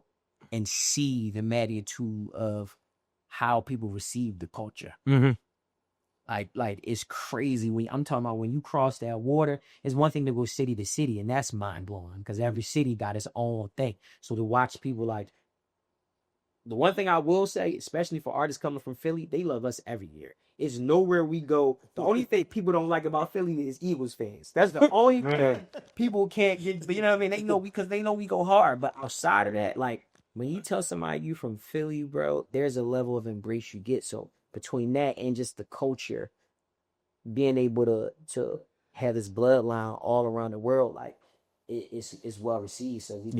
and see the magnitude of how people receive the culture. Like it's crazy. I'm talking about when you cross that water, it's one thing to go city to city, and that's mind blowing because every city got its own thing. So to watch people, like, the one thing I will say, especially for artists coming from Philly, they love us every year. It's nowhere we go. The only thing people don't like about Philly is Eagles fans. That's the only thing people can't get. But you know what I mean? They know, because they know we go hard. But outside of that, like, when you tell somebody you from Philly, bro, there's a level of embrace you get. So between that and just the culture, being able to have this bloodline all around the world, like, it's well received. So we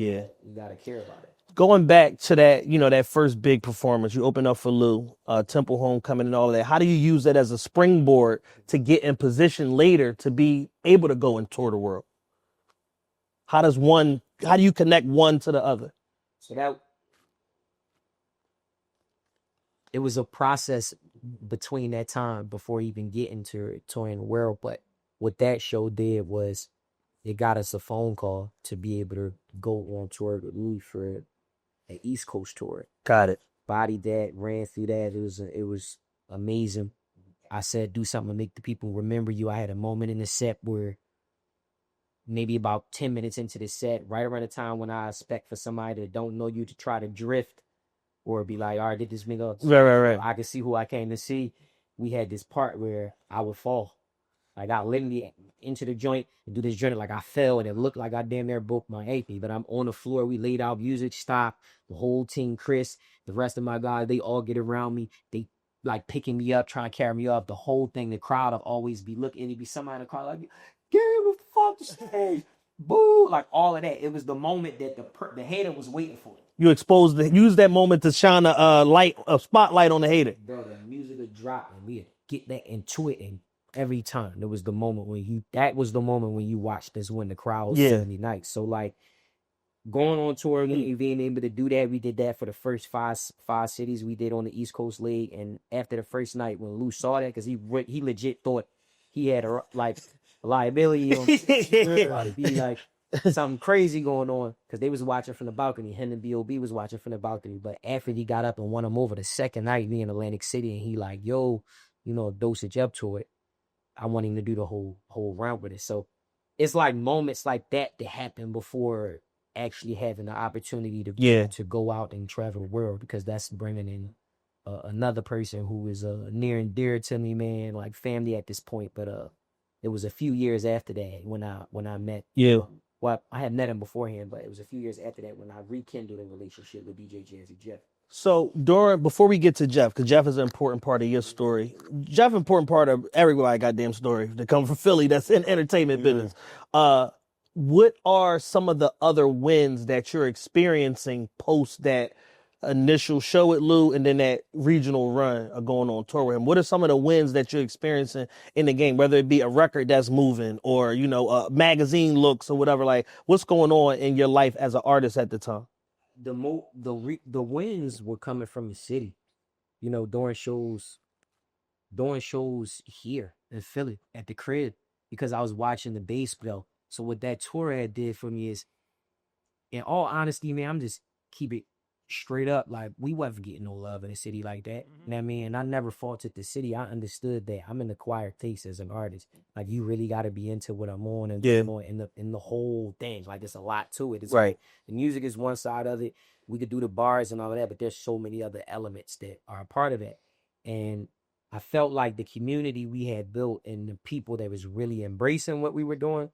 gotta care about it. Going back to that, that first big performance, you opened up for Lou, Temple Homecoming and all of that. How do you use that as a springboard to get in position later to be able to go and tour the world? How do you connect one to the other? So it was a process between that time before even getting to touring the world. But what that show did was it got us a phone call to be able to go on tour with Louis for an East Coast tour. Got it. Bodied that, ran through that. It was amazing. I said, do something to make the people remember you. I had a moment in the set where maybe about 10 minutes into the set, right around the time when I expect for somebody that don't know you to try to drift or be like, all right, did this nigga? Right. I could see who I came to see. We had this part where I would fall. Like, I literally into the joint and do this journey. Like, I fell and it looked like I damn near broke my AP. But I'm on the floor. We laid out music, stopped. The whole team, Chris, the rest of my guys, they all get around me. They like picking me up, trying to carry me up. The whole thing, the crowd will always be looking. It'd be somebody in the crowd like, get him off the stage. Boo. Like, all of that. It was the moment that the hater was waiting for it. You use that moment to shine a spotlight on the hater. Bro, the music would drop and we'd get that into it, and every time there was the moment when you watched this when the crowd was Sunday night. So, like, going on tour and being able to do that, we did that for the first five cities we did on the East Coast League. And after the first night, when Lou saw that, because he legit thought he had a liability on to be like something crazy going on, because they was watching from the balcony. Him and B.O.B. was watching from the balcony. But after he got up and won him over the second night, we in Atlantic City, and he like, yo, dosage up to it. I want him to do the whole round with it. So it's like moments like that happen before actually having the opportunity to go out and travel the world, because that's bringing in another person who is near and dear to me, man, like family at this point. But it was a few years after that when I met Well, I had met him beforehand, but it was a few years after that when I rekindled a relationship with DJ Jazzy Jeff. So before we get to Jeff, because Jeff is an important part of your story. Jeff, important part of everybody's goddamn story that come from Philly that's in entertainment business. What are some of the other wins that you're experiencing post that initial show with Lou and then that regional run of going on tour with him? What are some of the wins that you're experiencing in the game, whether it be a record that's moving or, magazine looks or whatever? Like, what's going on in your life as an artist at the time? The wins were coming from the city, doing shows here in Philly at the crib because I was watching the bass play. So what that tour ad did for me is, in all honesty, man, I'm just keep it straight up. Like, we wasn't getting no love in the city like that. You know what I mean? And I never faulted the city. I understood that I'm an acquired taste as an artist. Like, you really got to be into what I'm on and more in the whole thing. Like, there's a lot to it. It's Right. Like, the music is one side of it. We could do the bars and all of that, but there's so many other elements that are a part of it. And I felt like the community we had built and the people that was really embracing what we were doing,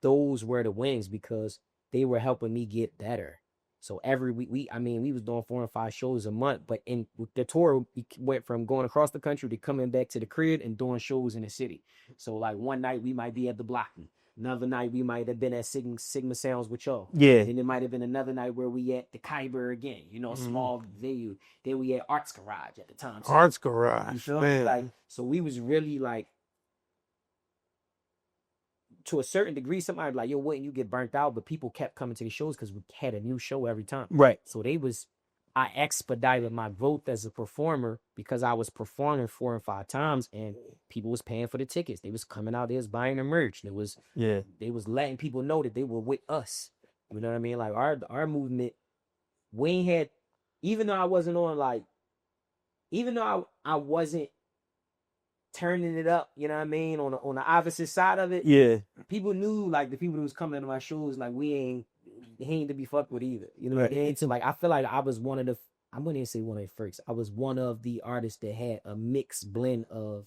those were the wins because they were helping me get better. So every week, we was doing 4 and 5 shows a month, but in the tour, we went from going across the country to coming back to the crib and doing shows in the city. So like one night we might be at the Blocky. Another night we might have been at Sigma Sounds with y'all. Yeah. And it might have been another night where we at the Kyber again, a small venue. Then we at Arts Garage at the time. So, Arts Garage, you feel man. me? Like, so we was really like, to a certain degree, somebody like, yo, wouldn't you get burnt out? But people kept coming to the shows because we had a new show every time. Right. So I expedited my growth as a performer because I was performing 4 and 5 times and people was paying for the tickets. They was coming out, they was buying the merch. They was letting people know that they were with us. You know what I mean? Like our movement, we ain't had, even though I wasn't turning it up, you know what I mean, on the opposite side of it. Yeah. People knew, like, the people who was coming to my shows, like, he ain't to be fucked with either. You know, Right. like, I feel like I was one of the, I wouldn't even say one of the first. I was one of the artists that had a mixed blend of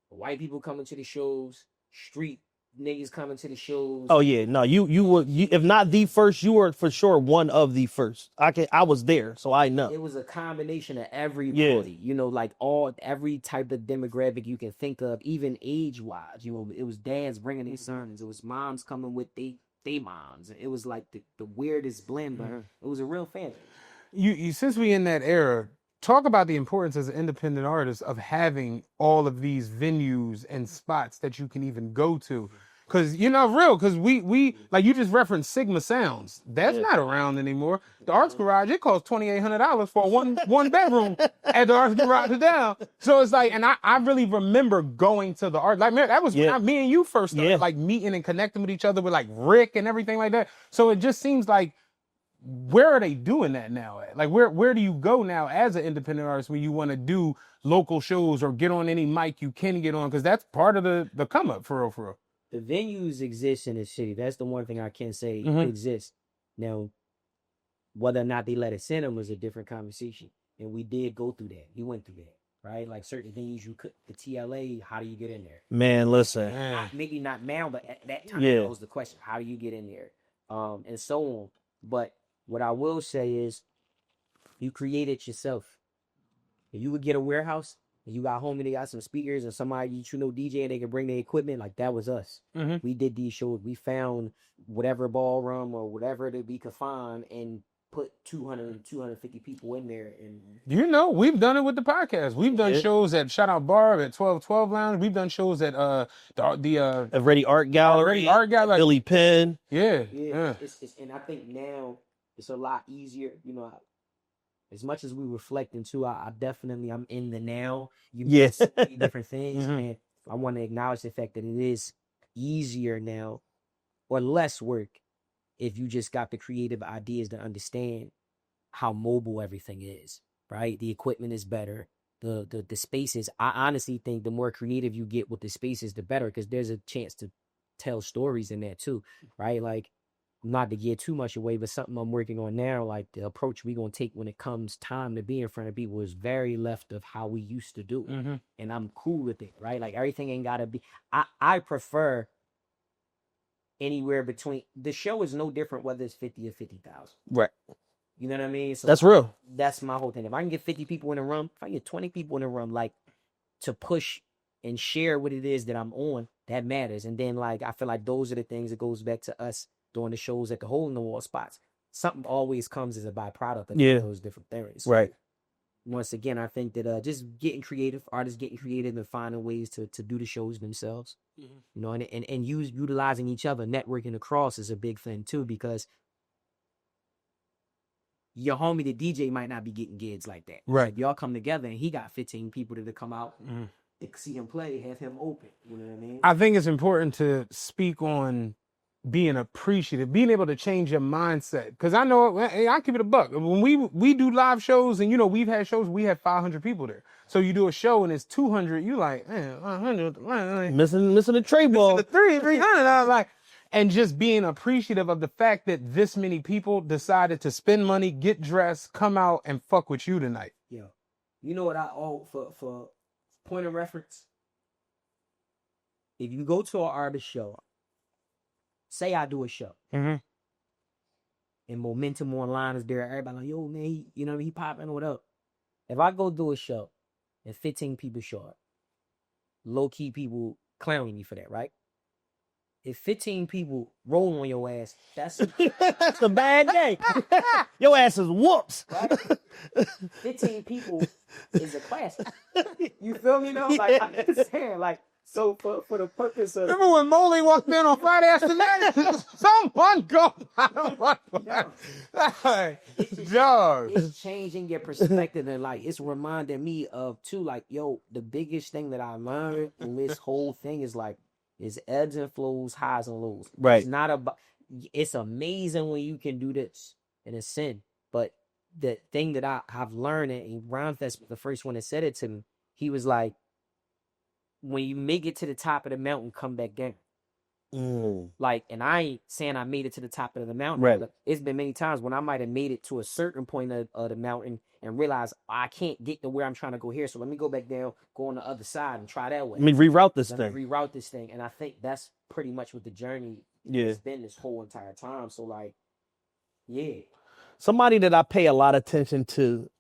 white people coming to the shows, street niggas coming to the shows. Oh yeah, no, you were, if not the first, you were for sure one of the first. I was there, so I know. It was a combination of everybody, like every type of demographic you can think of, even age wise. It was dads bringing their sons, it was moms coming with they moms. It was like the weirdest blend, but it was a real family. You since we in that era, talk about the importance as an independent artist of having all of these venues and spots that you can even go to. Because you're not real, because we like you just referenced Sigma Sounds. That's not around anymore. The Arts Garage, it costs $2,800 for one bedroom at the Arts Garage down. So it's like, and I really remember going to the art, like, man, that was when me and you first started like meeting and connecting with each other with like Rick and everything like that. So it just seems like, where are they doing that now at? Like, where do you go now as an independent artist when you want to do local shows or get on any mic you can get on? Because that's part of the come up, for real. The venues exist in the city. That's the one thing I can say exists. Now, whether or not they let us in them was a different conversation. And we did go through that. We went through that, right? Like certain venues you could, the TLA, how do you get in there? Man, listen. Maybe not now, but at that time that was the question. How do you get in there? And so on. But what I will say is you create it yourself. If you would get a warehouse, and you got homie, they got some speakers and somebody DJ and they can bring their equipment, like that was us. We did these shows. We found whatever ballroom or whatever that we could find and put 200, 250 people in there. And we've done it with the podcast. We've done shows at Shout Out Bar, at 1212 Lounge. We've done shows at the Ready Art Gallery, Billy Penn. Yeah. It's, and I think now it's a lot easier, as much as we reflect into, I'm in the now. See different things, and I want to acknowledge the fact that it is easier now, or less work, if you just got the creative ideas to understand how mobile everything is. Right, the equipment is better. The spaces. I honestly think the more creative you get with the spaces, the better, because there's a chance to tell stories in that too. Right, like. Not to get too much away, but something I'm working on now, like the approach we're going to take when it comes time to be in front of people is very left of how we used to do it. And I'm cool with it, right? Like everything ain't got to be, I prefer anywhere between, the show is no different whether it's 50 or 50,000. Right. You know what I mean? So That's real. that's my whole thing. If I can get 50 people in a room, if I get 20 people in a room, like, to push and share what it is that I'm on, that matters. And then, like, I feel like those are the things that goes back to us doing the shows at the hole in the wall spots. Something always comes as a byproduct of those different things. Right. Once again, I think that just getting creative, artists getting creative and finding ways to do the shows themselves, you know, and utilizing each other, networking across is a big thing too, because your homie, the DJ, might not be getting gigs like that. Right. If y'all come together and he got 15 people to come out to see him play, have him open. You know what I mean? I think it's important to speak on being appreciative, being able to change your mindset. Because I know, I keep it a buck. When we do live shows, and, you know, we've had shows, we have 500 people there. So you do a show and it's 200, you like, man, 100. Missing the tray ball. The 300. I was like, and just being appreciative of the fact that this many people decided to spend money, get dressed, come out and fuck with you tonight. Yeah. You know what for point of reference, if you go to an artist show, say I do a show, and Momentum Online is there, everybody like, yo, man, you know, he popping, what up? If I go do a show and 15 people show up, low-key people clowning me for that, right? If 15 people roll on your ass, that's a bad day. Your ass is whoops. Right? 15 people is a classic. You feel me though? Like, I'm just saying, like, so for the purpose of... Remember when Moley walked in on Friday afternoon? Someone go. Dog. It's changing your perspective, and like, it's reminding me of too, like, yo, the biggest thing that I learned in this whole thing is like, is ebbs and flows, highs and lows. Right. It's not about, it's amazing when you can do this, and it's sin. But the thing that I've learned, and Ron Fest was the first one that said it to me, he was like, when you make it to the top of the mountain, come back down. Like, and I ain't saying I made it to the top of the mountain. Right. But it's been many times when I might have made it to a certain point of the mountain and realized I can't get to where I'm trying to go here. So let me go back down, go on the other side and try that way. Let me reroute this Let thing. me reroute this thing. And I think that's pretty much what the journey has been this whole entire time. So like, yeah. Somebody that I pay a lot of attention to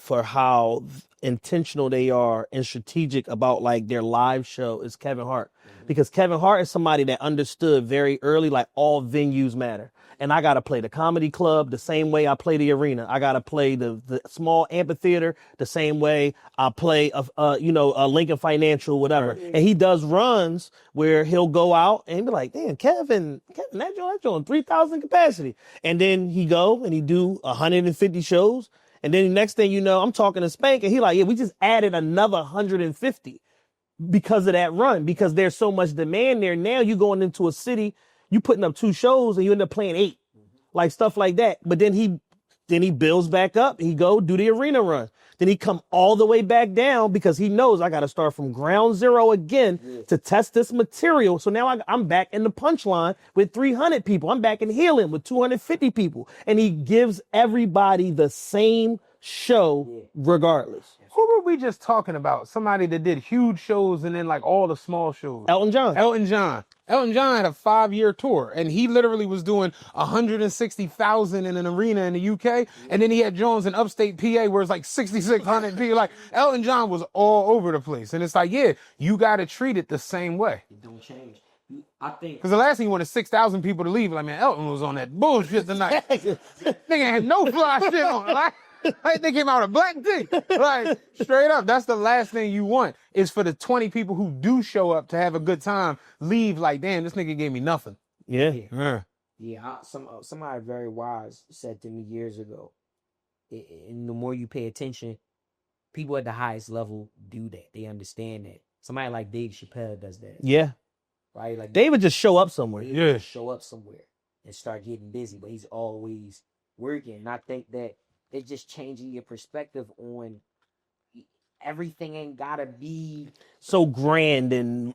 for how intentional they are and strategic about like their live show is Kevin Hart. Because Kevin Hart is somebody that understood very early, like, all venues matter. And I got to play the comedy club the same way I play the arena. I got to play the small amphitheater the same way I play, a Lincoln Financial, whatever. And he does runs where he'll go out and be like, damn, Kevin, that joint 3,000 capacity. And then he go and he do 150 shows. And then the next thing you know, I'm talking to Spank and he like, yeah, we just added another 150 because of that run, because there's so much demand there. Now you going into a city, you putting up 2 shows and you end up playing 8, like stuff like that. But then he builds back up. He go do the arena run. Then he come all the way back down because he knows I got to start from ground zero again to test this material. So now I'm back in the punchline with 300 people. I'm back in Healing with 250 people. And he gives everybody the same show regardless. Who were we just talking about? Somebody that did huge shows and then like all the small shows. Elton John. Elton John had a 5-year tour, and he literally was doing 160,000 in an arena in the UK, and then he had Jones in upstate PA where it's like 6,600 people. Like, Elton John was all over the place, and it's like, yeah, you got to treat it the same way. It don't change. I think Because the last thing you wanted 6,000 people to leave. Like, man, Elton was on that bullshit tonight. Nigga had no fly shit on. Like they came out of black tea. Like, straight up, that's the last thing you want, is for the 20 people who do show up to have a good time, leave like, damn, this nigga gave me nothing. Yeah. Somebody very wise said to me years ago, and the more you pay attention, people at the highest level do that. They understand that. Somebody like Dave Chappelle does that. Yeah. Right? Like, They would just show up somewhere. he would just show up somewhere and start getting busy, but he's always working. And I think that it's just changing your perspective on everything ain't gotta be So grand and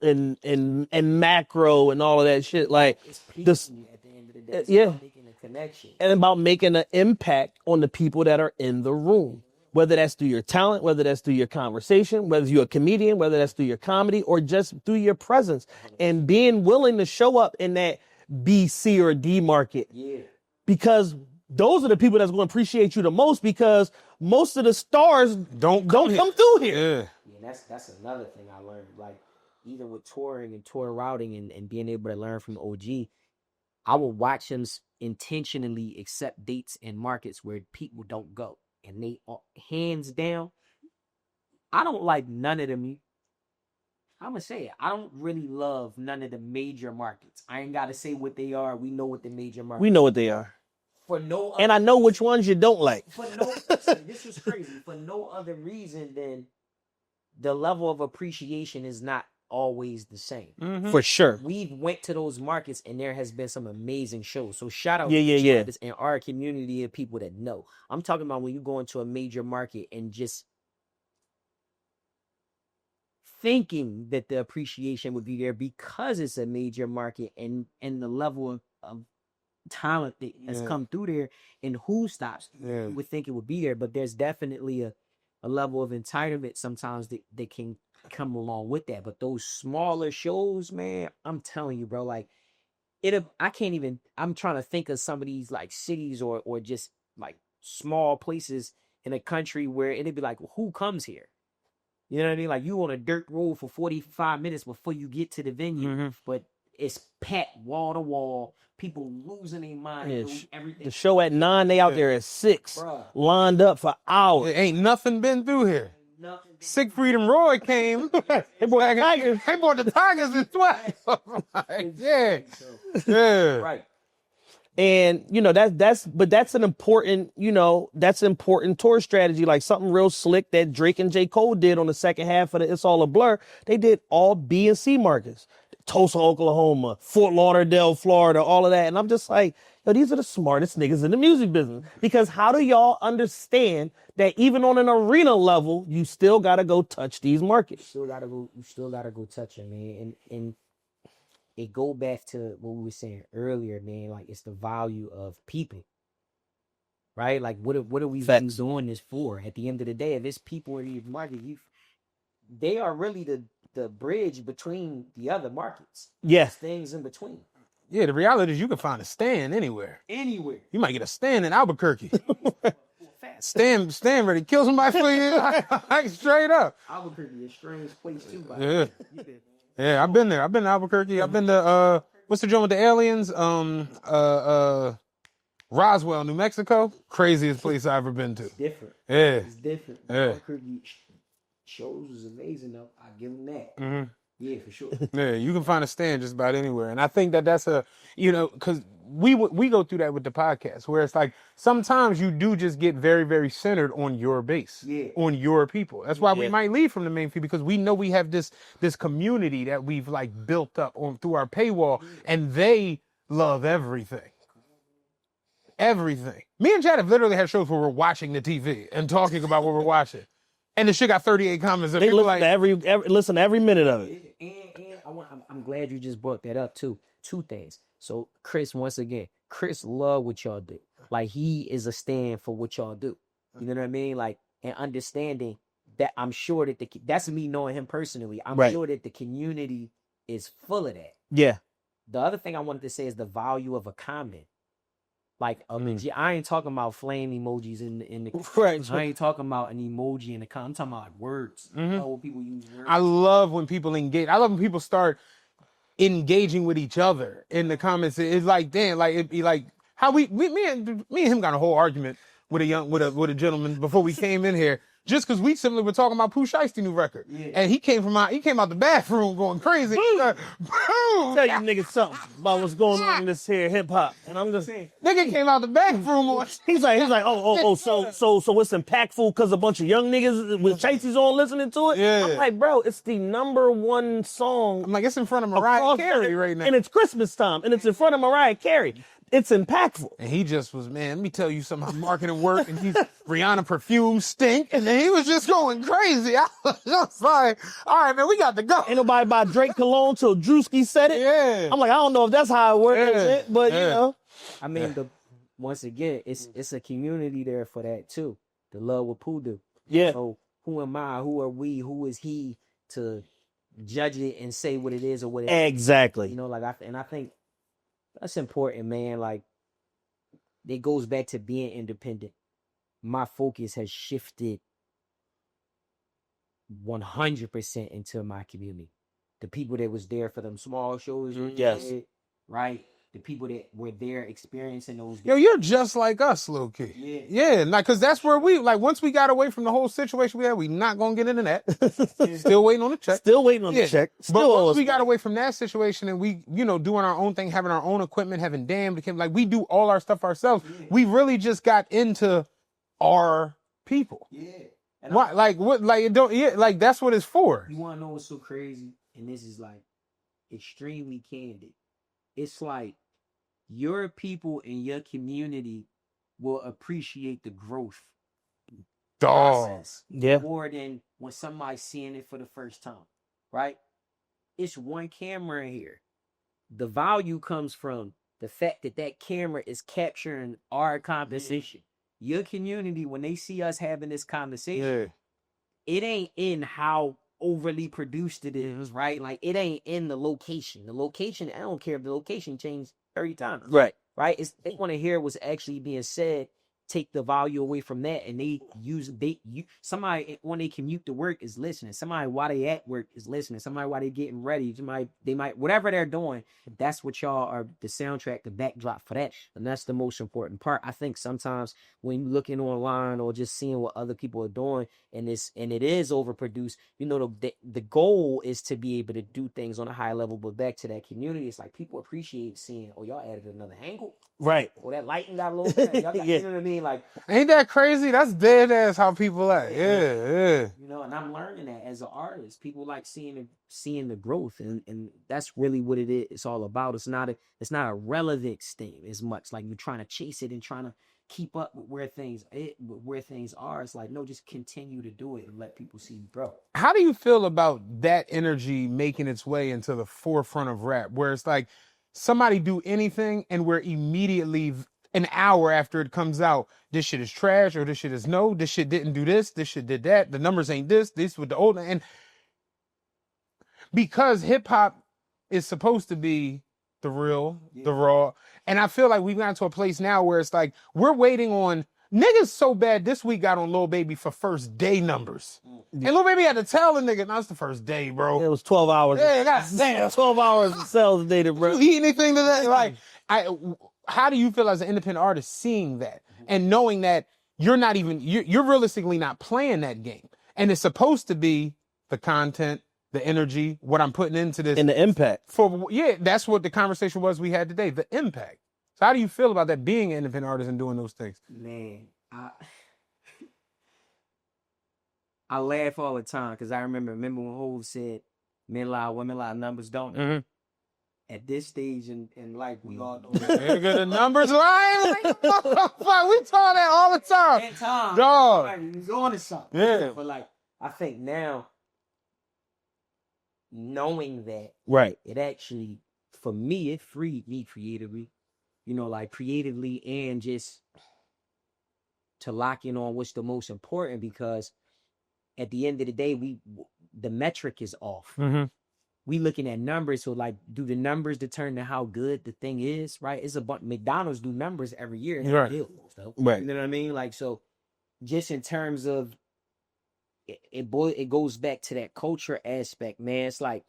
macro and all of that shit. Like, it's pleasing this, you at the end of the day. It's yeah. about making a connection. and about making an impact on the people that are in the room, whether that's through your talent, whether that's through your conversation, whether you're a comedian, whether that's through your comedy, or just through your presence, and being willing to show up in that B, C, or D market. Yeah. Because those are the people that's going to appreciate you the most, because most of the stars don't come through here. Yeah. Yeah, that's another thing I learned. Like, even with touring and tour routing and being able to learn from OG, I will watch him intentionally accept dates and markets where people don't go. And they, hands down, I don't like none of them. I'm going to say it. I don't really love none of the major markets. I ain't got to say what they are. We know what the major markets are. We know what they are. For no And I know which ones you don't like. For no, listen, this is crazy. For no other reason than the level of appreciation is not always the same. For sure. We've went to those markets and there has been some amazing shows. So shout out Yeah. to in our community of people that know. I'm talking about when you go into a major market and just thinking that the appreciation would be there because it's a major market and the level of talent that has come through there and who stops would think it would be there. But there's definitely a level of entitlement sometimes that can come along with that. But those smaller shows, man, I'm telling you, bro, like I'm trying to think of some of these like cities or just like small places in a country where it'd be like, well, who comes here? You know what I mean? Like, you on a dirt road for 45 minutes before you get to the venue, but it's packed wall to wall. People losing their mind. Everything. The show at 9, they out there at 6, Bruh. lined up for hours. It ain't nothing been through here. Nothing. Siegfried and Roy came. They brought the Tigers in 12. Like, yeah. Right. And that's an important, that's important tour strategy, like something real slick that Drake and J. Cole did on the second half of the It's All a Blur. They did all B and C markets. Tulsa, Oklahoma, Fort Lauderdale, Florida, all of that. And I'm just like, yo, these are the smartest niggas in the music business. Because how do y'all understand that even on an arena level, you still gotta go touch these markets? You still gotta go touch it, man. And it go back to what we were saying earlier, man. Like, it's the value of people, right? Like, what are we doing this for? At the end of the day, if it's people in the market, they are really the bridge between the other markets. Yeah. There's things in between. Yeah, the reality is you can find a stand anywhere. Anywhere. You might get a stand in Albuquerque. stand ready to kill somebody for you. Like, straight up. Albuquerque is a strange place too, by Yeah. Yeah, I've been there. I've been to Albuquerque. I've been to what's the joint with the aliens? Roswell, New Mexico. Craziest place I've ever been to. Different. Yeah. It's different. Yeah. Albuquerque shows was amazing though. I give them that. Yeah, for sure. Yeah, you can find a stand just about anywhere. And I think that's because we go through that with the podcast, where it's like sometimes you do just get very, very centered on your base, on your people. That's why we might leave from the main feed, because we know we have this community that we've like built up through our paywall, and they love everything. Everything. Me and Chad have literally had shows where we're watching the TV and talking about what we're watching. And the shit got 38 comments. They listen to every minute of it. And I'm glad you just brought that up too. Two things. So Chris, once again, Chris love what y'all do. Like, he is a stand for what y'all do. You know what I mean? Like, and understanding that, I'm sure that that's me knowing him personally. I'm sure that the community is full of that. Yeah. The other thing I wanted to say is the value of a comment. Like, I ain't talking about flame emojis in the right. I ain't talking about an emoji in the comment. I'm talking about like words. How people use words. I love when people engage. I love when people start engaging with each other in the comments. It's like, damn, like it'd be like how me and him got a whole argument with a gentleman before we came in here. Just because we simply were talking about Pooh Shiesty's new record. Yeah. And he came out the bathroom going crazy. Tell you niggas something about what's going on in this here hip hop. And I'm just saying. Nigga came out the bathroom. He's like, so it's impactful because a bunch of young niggas with Shiesty's on listening to it? Yeah. I'm like, bro, it's the #1 song. I'm like, it's in front of Mariah Carey right now. And it's Christmas time, and it's in front of Mariah Carey. It's impactful. And he just was, man, let me tell you something, how marketing work, and he's Rihanna perfume stink, and then he was just going crazy. I was just like, all right, man, we got to go. Ain't nobody buy Drake cologne till Drewski said it. Yeah. I'm like, I don't know if that's how it works, but you know. I mean, once again, it's a community there for that too. The love what Pooh do. Yeah. So who am I? Who are we? Who is he to judge it and say what it is or what it Exactly. is? You know, like I think That's important, man. Like, it goes back to being independent. My focus has shifted 100% into my community. The people that was there for them small shows, Yes. did, right? The people that were there experiencing those. Yo, you're just like us, little kid. Yeah, like, cause that's where we like. Once we got away from the whole situation we had, we not gonna get into that. Still waiting on the check. Still waiting on the check. But Still once we got away from that situation and we, doing our own thing, having our own equipment, having like we do all our stuff ourselves. We really just got into our people. Yeah. Why? Like what? Like it don't. Yeah. Like that's what it's for. You want to know what's so crazy? And this is like extremely candid. It's like your people in your community will appreciate the growth process more than when somebody's seeing it for the first time, right? It's one camera in here. The value comes from the fact that that camera is capturing our conversation. Your community, when they see us having this conversation, it ain't in how overly produced it is, right? Like, it ain't in the location. The location, I don't care if the location changed 30 times. Right. Right? They want to hear what's actually being said, take the value away from that, and somebody when they commute to work is listening. Somebody while they at work is listening. Somebody while they getting ready, they might whatever they're doing, that's what y'all are, the soundtrack, the backdrop for that. And that's the most important part. I think sometimes when you're looking online or just seeing what other people are doing and it is overproduced, the goal is to be able to do things on a high level. But back to that community, it's like people appreciate seeing, oh, y'all added another angle. Right. Or that lighting got a little bit. Y'all got, you know what I mean? Like, ain't that crazy? That's dead ass how people act. Yeah. And I'm learning that as an artist. People like seeing the growth, and that's really what it's all about. It's not a relevance thing as much. Like you're trying to chase it and trying to keep up with where things are. It's like, no, just continue to do it and let people see you grow. How do you feel about that energy making its way into the forefront of rap, where it's like somebody do anything and we're immediately an hour after it comes out, this shit is trash, or this shit is no, this shit didn't do this shit did that, the numbers ain't this with the old, and because hip hop is supposed to be the real, the raw, and I feel like we've gotten to a place now where it's like we're waiting on niggas so bad. This week got on Lil Baby for first day numbers, and Lil Baby had to tell the nigga, "That's the first day, bro." It was 12 hours. Yeah, goddamn, 12 hours of sales dated, bro. You eat anything today? Like, how do you feel as an independent artist seeing that and knowing that you're not even, you're realistically not playing that game, and it's supposed to be the content, the energy, what I'm putting into this, and the impact. That's what the conversation was we had today, the impact. So how do you feel about that, being an independent artist and doing those things? Man, I laugh all the time because I remember when Hov said, "Men lie, women lie, numbers don't." Mm-hmm. At this stage in life, we all know Nigga, the numbers lying. We talk that all the time. and time, dog. right, he's on to something. Yeah. But like, I think now, knowing that, Right, it actually, for me, it freed me creatively. Like creatively, and just to lock in on what's the most important, because at the end of the day, the metric is off. Mm-hmm. We looking at numbers, so like, do the numbers determine how good the thing is, right? It's a bunch. McDonald's do numbers every year, Right. Right. You know what I mean? Like, so just in terms of it goes back to that culture aspect, man. It's like,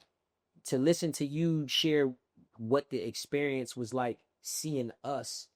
to listen to you share what the experience was like seeing us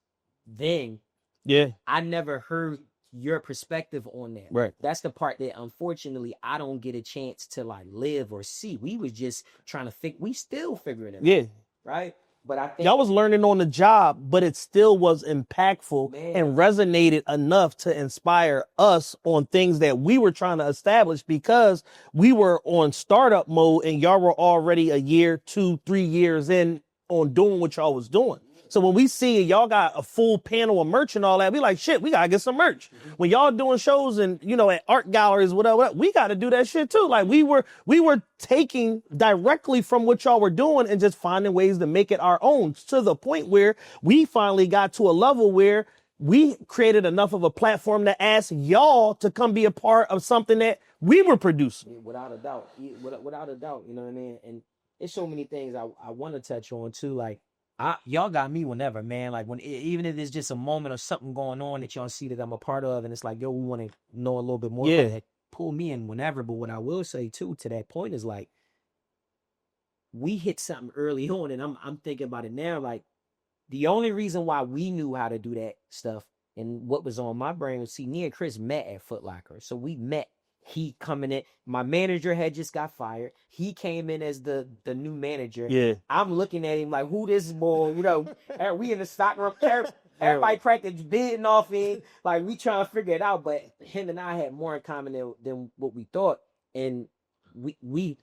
then. Yeah. I never heard your perspective on that. Right. That's the part that unfortunately I don't get a chance to like live or see. We was just trying to we still figuring it out. Yeah. Right. But I think Y'all was learning on the job, but it still was impactful and resonated enough to inspire us on things that we were trying to establish, because we were on startup mode and y'all were already a year, 2, 3 years in on doing what y'all was doing. So when we see y'all got a full panel of merch and all that, we like, shit, we gotta get some merch. When y'all doing shows and, at art galleries, whatever, we gotta do that shit too. Like we were taking directly from what y'all were doing and just finding ways to make it our own, to the point where we finally got to a level where we created enough of a platform to ask y'all to come be a part of something that we were producing. Yeah, without a doubt, you know what I mean? And it's so many things I want to touch on too. Like, Y'all got me whenever, man. Like even if it's just a moment or something going on that y'all see that I'm a part of, and it's like, yo, we want to know a little bit more. Yeah. Pull me in whenever. But what I will say too, to that point, is like, we hit something early on, and I'm thinking about it now. Like, the only reason why we knew how to do that stuff and what was on my brain was, see, me and Chris met at Foot Locker. So we met. He coming in. My manager had just got fired. He came in as the new manager. Yeah. I'm looking at him like, who this boy? You know, and we in the stock room. Everybody practice bidding off him. Like, we trying to figure it out. But him and I had more in common than what we thought. And we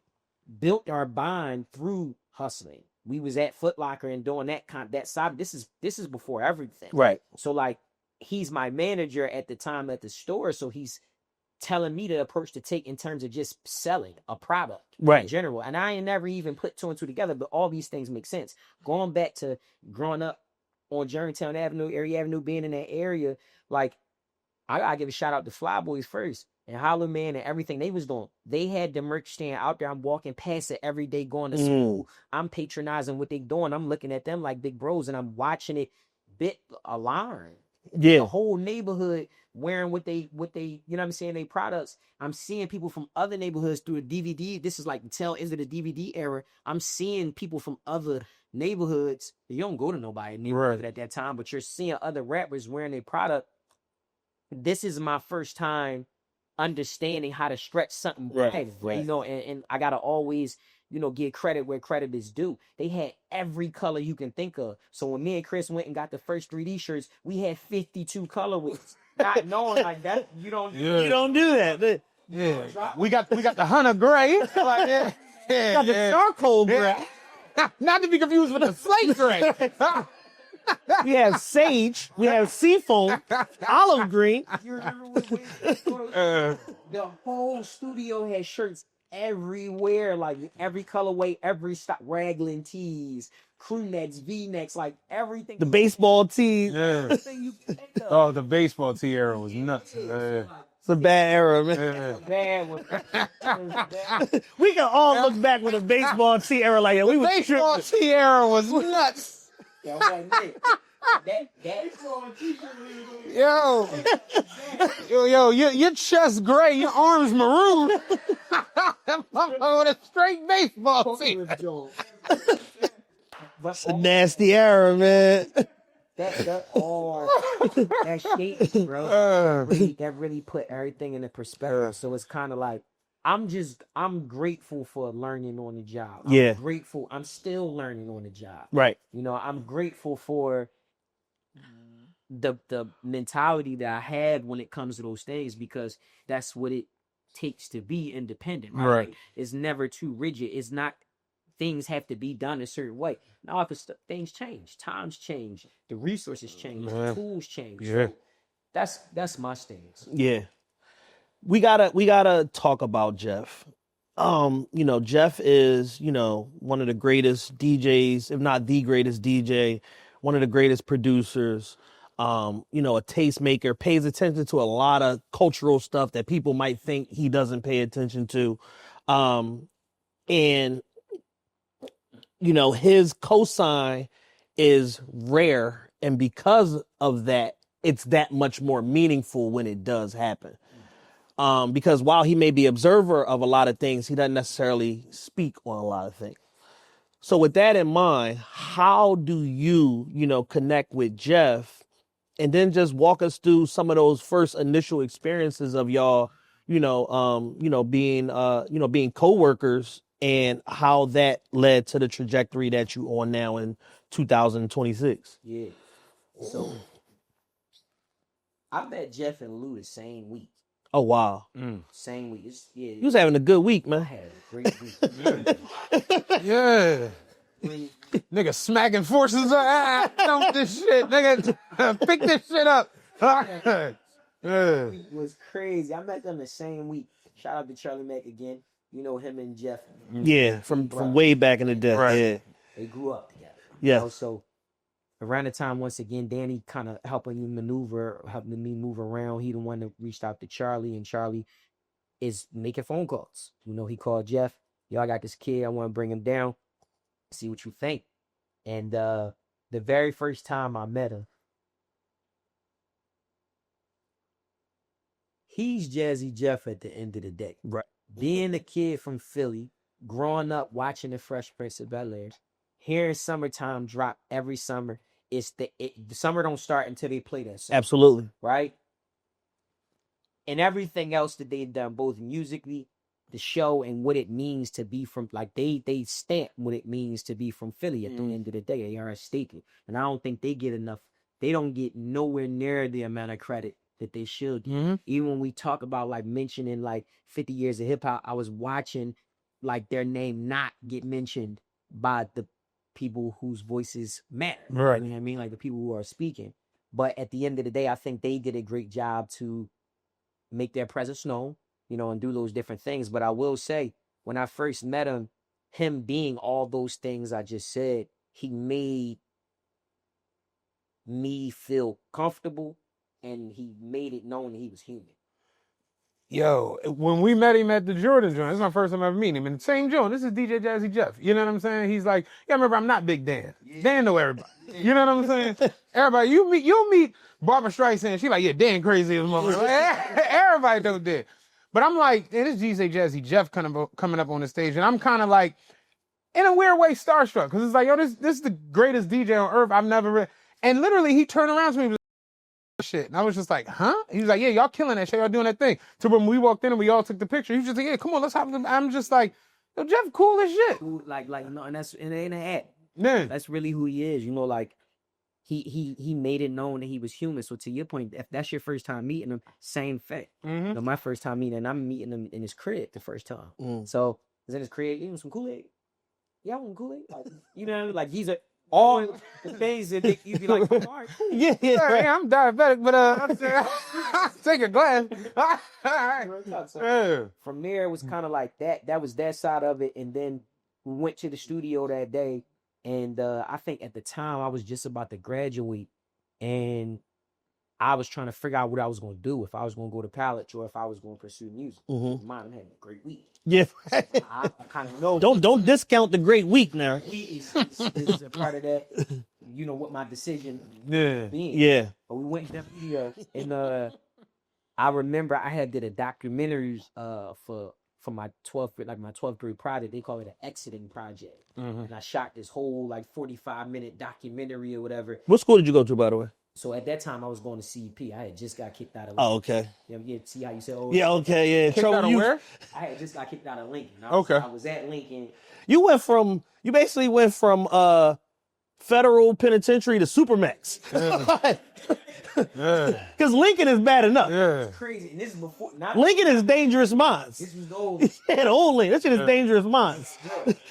built our bond through hustling. We was at Foot Locker and doing that side. This is before everything. Right. So like, he's my manager at the time at the store. So he's telling me the approach to take in terms of just selling a product in general. And I ain't never even put two and two together, but all these things make sense. Going back to growing up on Germantown Avenue, Erie Avenue, being in that area, like, I gotta give a shout out to Fly Boys first and Hollow Man and everything they was doing. They had the merch stand out there. I'm walking past it every day going to school. I'm patronizing what they doing. I'm looking at them like big bros, and I'm watching it bit alarm. Yeah. The whole neighborhood wearing what they, you know what I'm saying, they products. I'm seeing people from other neighborhoods through a DVD. This is like the tail end of the DVD era. I'm seeing people from other neighborhoods. You don't go to nobody neighborhood at that time, but you're seeing other rappers wearing their product. This is my first time understanding how to stretch something back, you know, and I gotta always, you know, give credit where credit is due. They had every color you can think of. So when me and Chris went and got the first 3D shirts, we had 52 colorways. Not knowing like that, you don't do that. Yeah. We got the Hunter Gray. Like, Got the charcoal gray. Not to be confused with the slate gray. We have sage. We have seafoam. Olive green. You remember when the whole studio had shirts everywhere, like every colorway, every style, raglan tees, crew necks, V-necks, like everything. The baseball tee. Yeah. Everything you think of. Oh, the baseball tee era was nuts. It's a bad era, man. Bad one. We can all look back with a baseball tee era like that. We was Baseball tee era was nuts. Yeah, that Yo, your chest gray, your arms maroon. With a straight baseball tee. It's a nasty era, man. That shape, bro. That really put everything into perspective. So it's kind of like, I'm grateful for learning on the job. I'm grateful. I'm still learning on the job. Right. You know, I'm grateful for the mentality that I had when it comes to those things, because that's what it takes to be independent. Right. Like, it's never too rigid. It's not, things have to be done a certain way. No, because things change. Times change. The resources change. The tools change. Yeah. So that's my stance. Yeah. We gotta talk about Jeff. You know, Jeff is, you know, one of the greatest DJs, if not the greatest DJ, one of the greatest producers, you know, a tastemaker, pays attention to a lot of cultural stuff that people might think he doesn't pay attention to. And, you know, his cosign is rare. And because of that, it's that much more meaningful when it does happen. Because while he may be observer of a lot of things, he doesn't necessarily speak on a lot of things. So with that in mind, how do you, you know, connect with Jeff, and then just walk us through some of those first initial experiences of y'all, being coworkers, and how that led to the trajectory that you on now in 2026. Yeah. So I met Jeff and Lou the same week. Oh, wow. Same week. You was having a good week, I man. had a great week. Yeah. Nigga smacking forces. Dump this shit. Nigga, pick this shit up. It was crazy. I met them the same week. Shout out to Charlie Mack again. You know him and Jeff. Yeah, from way back in the day. Right. Yeah. They grew up together. Yeah. You know, so around the time, once again, Danny kind of helping me move around. He the one that reached out to Charlie, and Charlie is making phone calls. You know, he called Jeff. Yo, I got this kid. I want to bring him down. See what you think. And the very first time I met him, he's Jazzy Jeff at the end of the day. Right. Being a kid from Philly, growing up watching the Fresh Prince of Bel-Air, hearing Summertime drop every summer. The summer don't start until they play that song. Absolutely. Right? And everything else that they've done, both musically, the show, and what it means to be from, like, they stamp what it means to be from Philly at the end of the day. They are a staple. And I don't think they get enough. They don't get nowhere near the amount of credit that they should. Even when we talk about, like, mentioning, like, 50 years of hip-hop, I was watching, like, their name not get mentioned by the people whose voices matter. Right. You know what I mean? Like, the people who are speaking. But at the end of the day, I think they did a great job to make their presence known, you know, and do those different things. But I will say, when I first met him being all those things I just said, he made me feel comfortable, and he made it known that he was human. Yo, when we met him at the Jordan joint, this is my first time ever meeting him. In the same joint, this is DJ Jazzy Jeff. You know what I'm saying? He's like, yeah, remember, I'm not Big Dan. Dan know everybody. You know what I'm saying? Everybody, you'll meet Barbara Streisand. She like, yeah, Dan crazy as motherfucker. Like, everybody know Dan. But I'm like, man, this DJ Jazzy Jeff coming up on the stage, and I'm kind of like, in a weird way, starstruck. Because it's like, yo, this is the greatest DJ on earth I've never read. And literally, he turned around to me and was like, shit. And I was just like, huh? He was like, yeah, y'all killing that shit. Y'all doing that thing. So when we walked in and we all took the picture, he was just like, yeah, come on, let's have them. I'm just like, yo, Jeff cool as shit. Like, no, and it ain't an act. Man. That's really who he is. You know, like, he made it known that he was human. So to your point, if that's your first time meeting him, same fact. Mm-hmm. You know, my first time meeting, and I'm meeting him in his crib the first time. So is in his crib, eating some Kool-Aid. Yeah, I want Kool-Aid. Like, you know, like these are all the things that you'd be like, oh, all right, cool. Yeah, Hey, right. I'm diabetic, but I'll take a glass. All right. So from there, it was kind of like that. That was that side of it. And then we went to the studio that day. And I think at the time I was just about to graduate, and I was trying to figure out what I was going to do, if I was going to go to college or if I was going to pursue music. Mine had a great week. Yeah. I kind of know. Don't discount the great week now. He is a part of that. You know what my decision being. Yeah. But we went to that video, and I remember I had did a documentary for my 12th grade project. They call it an exiting project. And I shot this whole like 45-minute documentary or whatever. What school did you go to, by the way? So at that time I was going to CEP. I had just got kicked out of Lincoln. Oh, okay. Yeah, see how you said, oh, Yeah, okay, yeah. Kicked out of where? I had just got kicked out of Lincoln. Okay. I was at Lincoln. You basically went from federal penitentiary to Supermax. Because Lincoln is bad enough. Yeah. Crazy. And this is before Lincoln is dangerous minds. This was the old. Yeah, the old Lincoln. That shit is dangerous minds.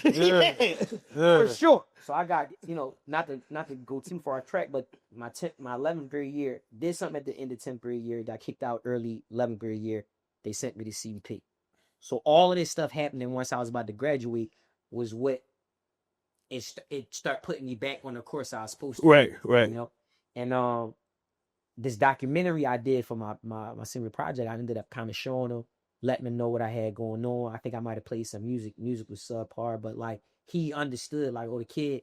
Yeah. For sure. So I got, you know, not to go too far off track, but my 11th grade year, did something at the end of 10th grade year, got kicked out early 11th grade year. They sent me to CP. So all of this stuff happening once I was about to graduate was what it started putting me back on the course I was supposed to. Right. You know, and this documentary I did for my senior project, I ended up kind of showing them, letting them know what I had going on. I think I might have played some music. Music was subpar, but like he understood, like, oh, the kid,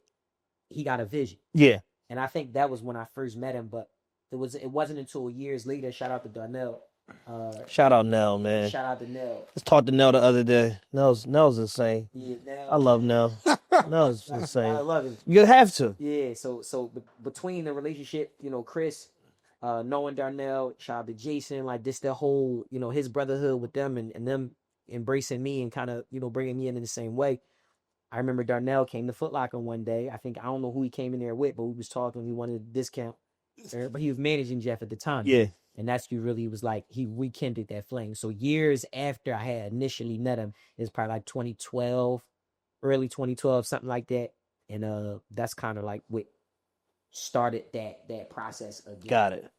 he got a vision. Yeah. And I think that was when I first met him. But it wasn't until years later. Shout out to Darnell. Shout out Nell, man. Shout out to Nell. Just talked to Nell the other day. Nell's insane. Yeah, Nell. I love Nell. Nell's insane. I love him. You have to. Yeah. So between the relationship, you know, Chris, knowing Darnell, shout out to Jason, like this, the whole, you know, his brotherhood with them and them embracing me and kind of, you know, bringing me in the same way. I remember Darnell came to Foot Locker one day. I don't know who he came in there with, but we was talking. He wanted a discount, but he was managing Jeff at the time. Yeah. And that's who really was like, he rekindled that flame. So years after I had initially met him, it's probably like 2012, early 2012, something like that. And that's kind of like what started that process again. Got it.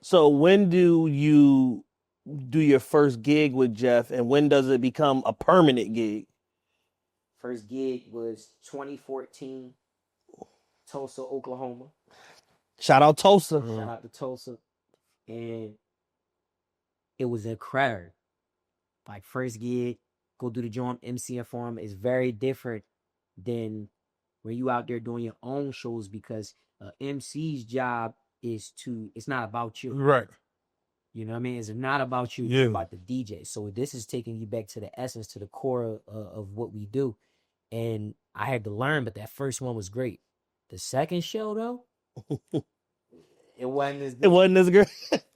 So when do you do your first gig with Jeff, and when does it become a permanent gig? First gig was 2014, Tulsa, Oklahoma. Shout out Tulsa. Shout out to Tulsa. And it was incredible. Like, first gig, go do the joint, MC for him is very different than where you out there doing your own shows, because MC's job is it's not about you. Right. You know what I mean? It's not about you, Yeah. it's about the DJ. So this is taking you back to the essence, to the core of what we do. And I had to learn, but that first one was great. The second show, though, it wasn't as good. It wasn't as good.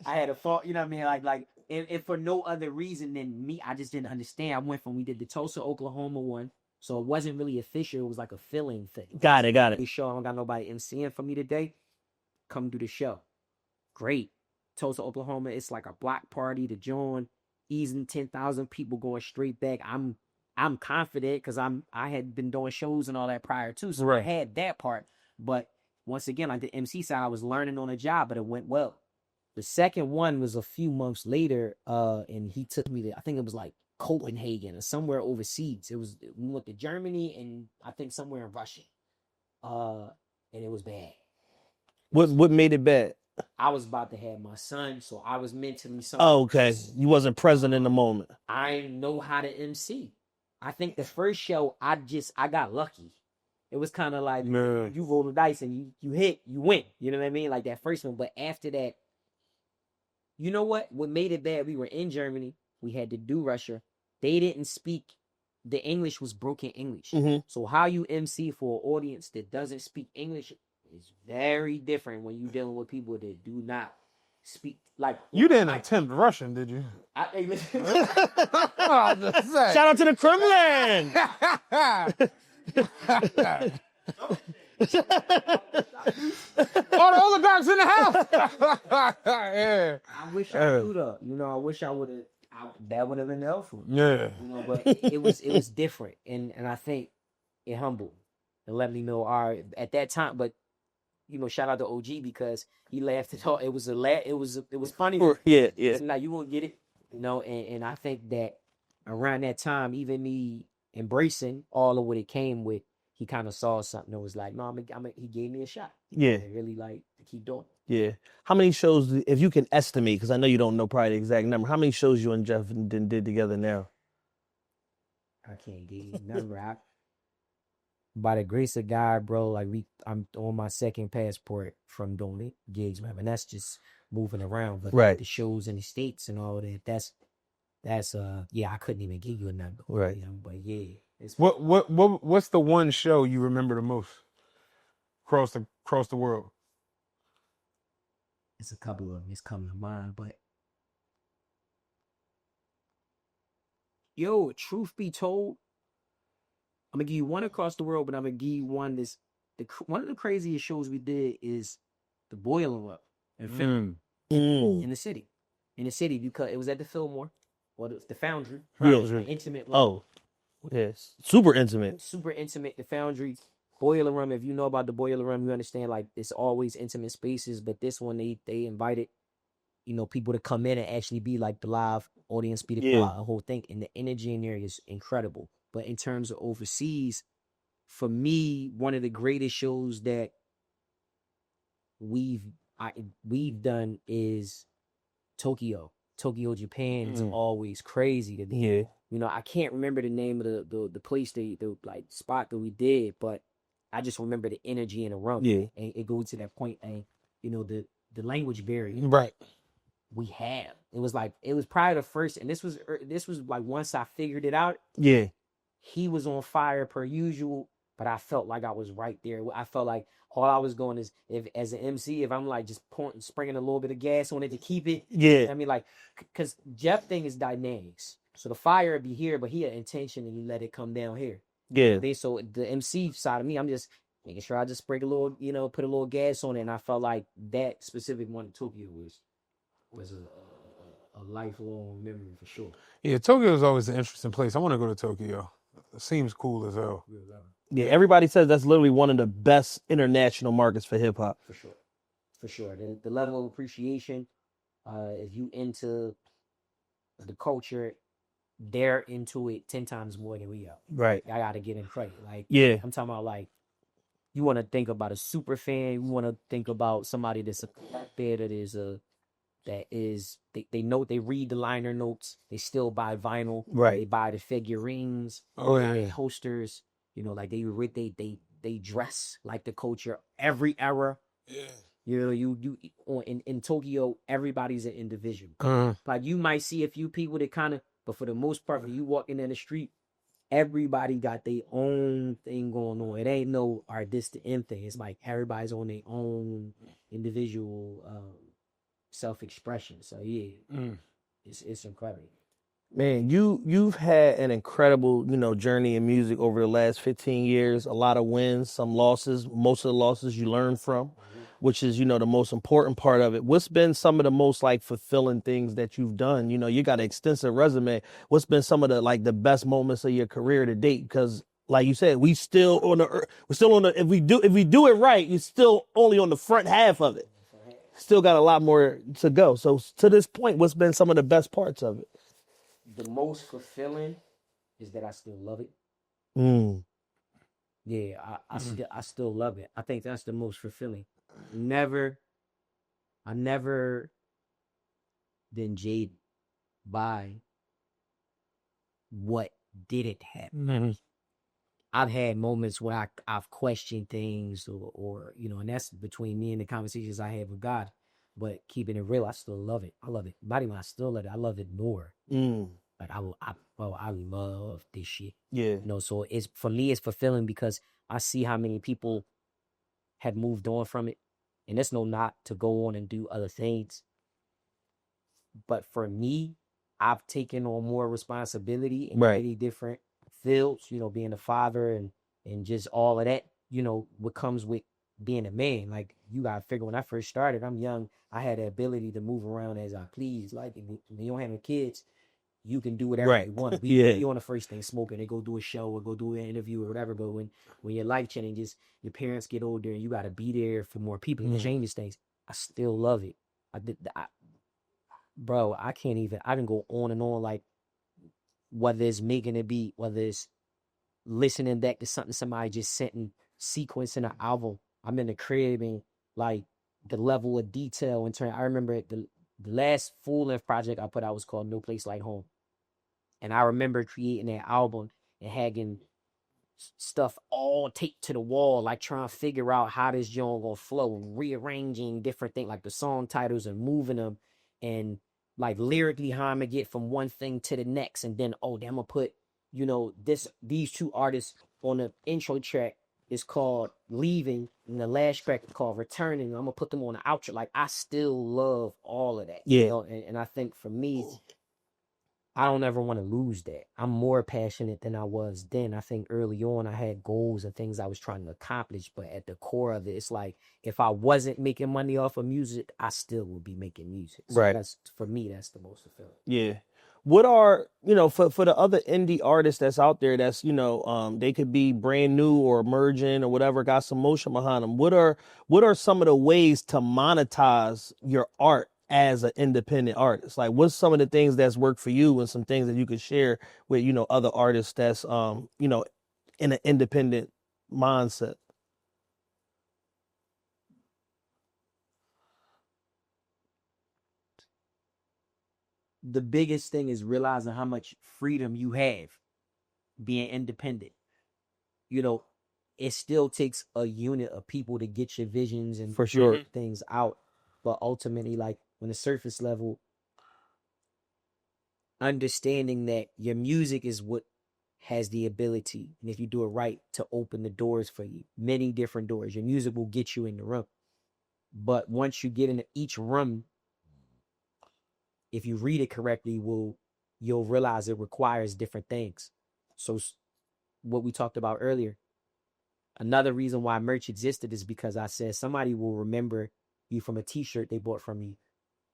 I had a thought, you know what I mean? Like, and for no other reason than me, I just didn't understand. We did the Tulsa, Oklahoma one. So it wasn't really official. It was like a feeling thing. Got it. We show I don't got nobody MCing for me today. Come do the show. Great. Tulsa, Oklahoma. It's like a block party to join. Easing 10,000 people going straight back. I'm confident because I had been doing shows and all that prior too. So I had that part. But once again, like the MC side, I was learning on the job, but it went well. The second one was a few months later, and he took me to, I think it was like Copenhagen or somewhere overseas. We went to Germany and I think somewhere in Russia. And it was bad. What made it bad? I was about to have my son, so I was mentally something. Oh, okay. You wasn't present in the moment. I know how to MC. I think the first show, I got lucky. It was kind of like you roll the dice and you hit, you win. You know what I mean? Like that first one. But after that, you know what? What made it bad? We were in Germany. We had to do Russia. They didn't speak. The English was broken English. Mm-hmm. So how you MC for an audience that doesn't speak English is very different when you're dealing with people that do not speak. Like you didn't attempt Russian, did you? Hey, listen. Shout out to the Kremlin. All the oligarchs in the house. Yeah. I wish I could have. You know, I wish I would have. That would have been helpful. Yeah. You know, but it was different, and I think it humbled and let me know. All right, at that time, but you know, shout out to OG because he laughed it all. It was funny. Yeah. Now you won't get it. You know, and I think that around that time, even me embracing all of what it came with, he kind of saw something that was like, no, he gave me a shot. Yeah. I really like to keep doing. Yeah. How many shows, if you can estimate, because I know you don't know probably the exact number, how many shows you and Jeff did together now? I can't give you a number. By the grace of God, bro, like I'm on my second passport from doing it, gigs, man. And that's just moving around. But right. The shows in the States and all that, that's I couldn't even give you a number. Right. You know, but yeah. What's the one show you remember the most across the world? It's a couple of them. It's coming to mind, but yo, truth be told, I'm gonna give you one across the world, but I'm gonna give you one one of the craziest shows we did is the Boiler Up in Philly, in the city, because it was at the Fillmore, or the Foundry, intimate. Oh, yes, super intimate. The Foundry. Boiler Room, if you know about the Boiler Room, you understand like it's always intimate spaces, but this one they invited, you know, people to come in and actually be like the live audience, be the whole thing, and the energy in there is incredible. But in terms of overseas, for me, one of the greatest shows that we've done is Tokyo, Japan. Is always crazy to me. Yeah, you know, I can't remember the name of the place, the like spot that we did, but I just remember the energy in the room. Yeah. And it goes to that point, and you know, the language barrier. Right. We have. It was probably the first, and this was like once I figured it out. Yeah. He was on fire per usual, but I felt like I was right there. I felt like all I was going is, if as an MC, if I'm like just spraying a little bit of gas on it to keep it. Yeah. I mean, like, because Jeff thing is dynamics. So the fire would be here, but he had intention and he let it come down here. Yeah. So the MC side of me, I'm just making sure I just spray a little, you know, put a little gas on it. And I felt like that specific one in Tokyo was a lifelong memory for sure. Yeah, Tokyo is always an interesting place. I want to go to Tokyo. It seems cool as hell. Yeah, everybody says that's literally one of the best international markets for hip hop. For sure. The level of appreciation, if you into the culture, they're into it 10 times more than we are. Right. I gotta get in credit. Like, yeah, I'm talking about like, you want to think about a super fan. You want to think about somebody that's a there they know, they read the liner notes. They still buy vinyl. Right. They buy the figurines. Oh yeah. Posters. You know, like they they dress like the culture, every era. Yeah. You know, you in Tokyo, everybody's an individual. Like you might see a few people that kind of, but for the most part, when you walking in the street, everybody got their own thing going on. It ain't no this the end thing. It's like everybody's on their own individual self-expression. So yeah, it's incredible. Man, you've had an incredible, journey in music over the last 15 years. A lot of wins, some losses. Most of the losses you learn from, which is, the most important part of it. What's been some of the most like fulfilling things that you've done? You got an extensive resume. What's been some of the best moments of your career to date? Because like you said, we're still on the, if we do it right, you're still only on the front half of it. Still got a lot more to go. So to this point, what's been some of the best parts of it? The most fulfilling is that I still love it. Yeah, I still love it. I think that's the most fulfilling. I never been jaded by what didn't happen. I've had moments where I've questioned things or and that's between me and the conversations I have with God. But keeping it real, I still love it. I love it. Not even I still love it. I love it more. Like I love this shit. Yeah. So it's for me, it's fulfilling because I see how many people had moved on from it, and it's not to go on and do other things. But for me, I've taken on more responsibility in many different fields. Being a father and just all of that. What comes with being a man. Like you gotta figure. When I first started, I'm young. I had the ability to move around as I please. Like if you don't have any kids, you can do whatever you want. We on the first thing smoking and go do a show or go do an interview or whatever. But when your life changes, your parents get older and you got to be there for more people and change things. I still love it. Bro, I can go on and on. Like whether it's making a beat, whether it's listening back to something somebody just sent and sequencing an album. I'm in the crib and like the level of detail in turn. I remember the last full-length project I put out was called No Place Like Home. And I remember creating that album and having stuff all taped to the wall, like trying to figure out how this joint gonna flow, rearranging different things, like the song titles and moving them, and like lyrically how I'm gonna get from one thing to the next. And then, I'm gonna put, these two artists on the intro track is called Leaving, and the last track is called Returning. I'm gonna put them on the outro. Like I still love all of that. And I think for me, I don't ever want to lose that. I'm more passionate than I was then. I think early on I had goals and things I was trying to accomplish, but at the core of it, it's like if I wasn't making money off of music, I still would be making music. So that's, for me, that's the most fulfilling. Yeah. What are, for the other indie artists that's out there that's, they could be brand new or emerging or whatever, got some motion behind them. What are some of the ways to monetize your art as an independent artist? Like what's some of the things that's worked for you and some things that you could share with, other artists that's, in an independent mindset? The biggest thing is realizing how much freedom you have being independent. It still takes a unit of people to get your visions and for sure things out. But ultimately, like on the surface level, understanding that your music is what has the ability, and if you do it right, to open the doors for you, many different doors. Your music will get you in the room. But once you get into each room, if you read it correctly, you'll realize it requires different things. So what we talked about earlier, another reason why merch existed is because I said somebody will remember you from a t-shirt they bought from you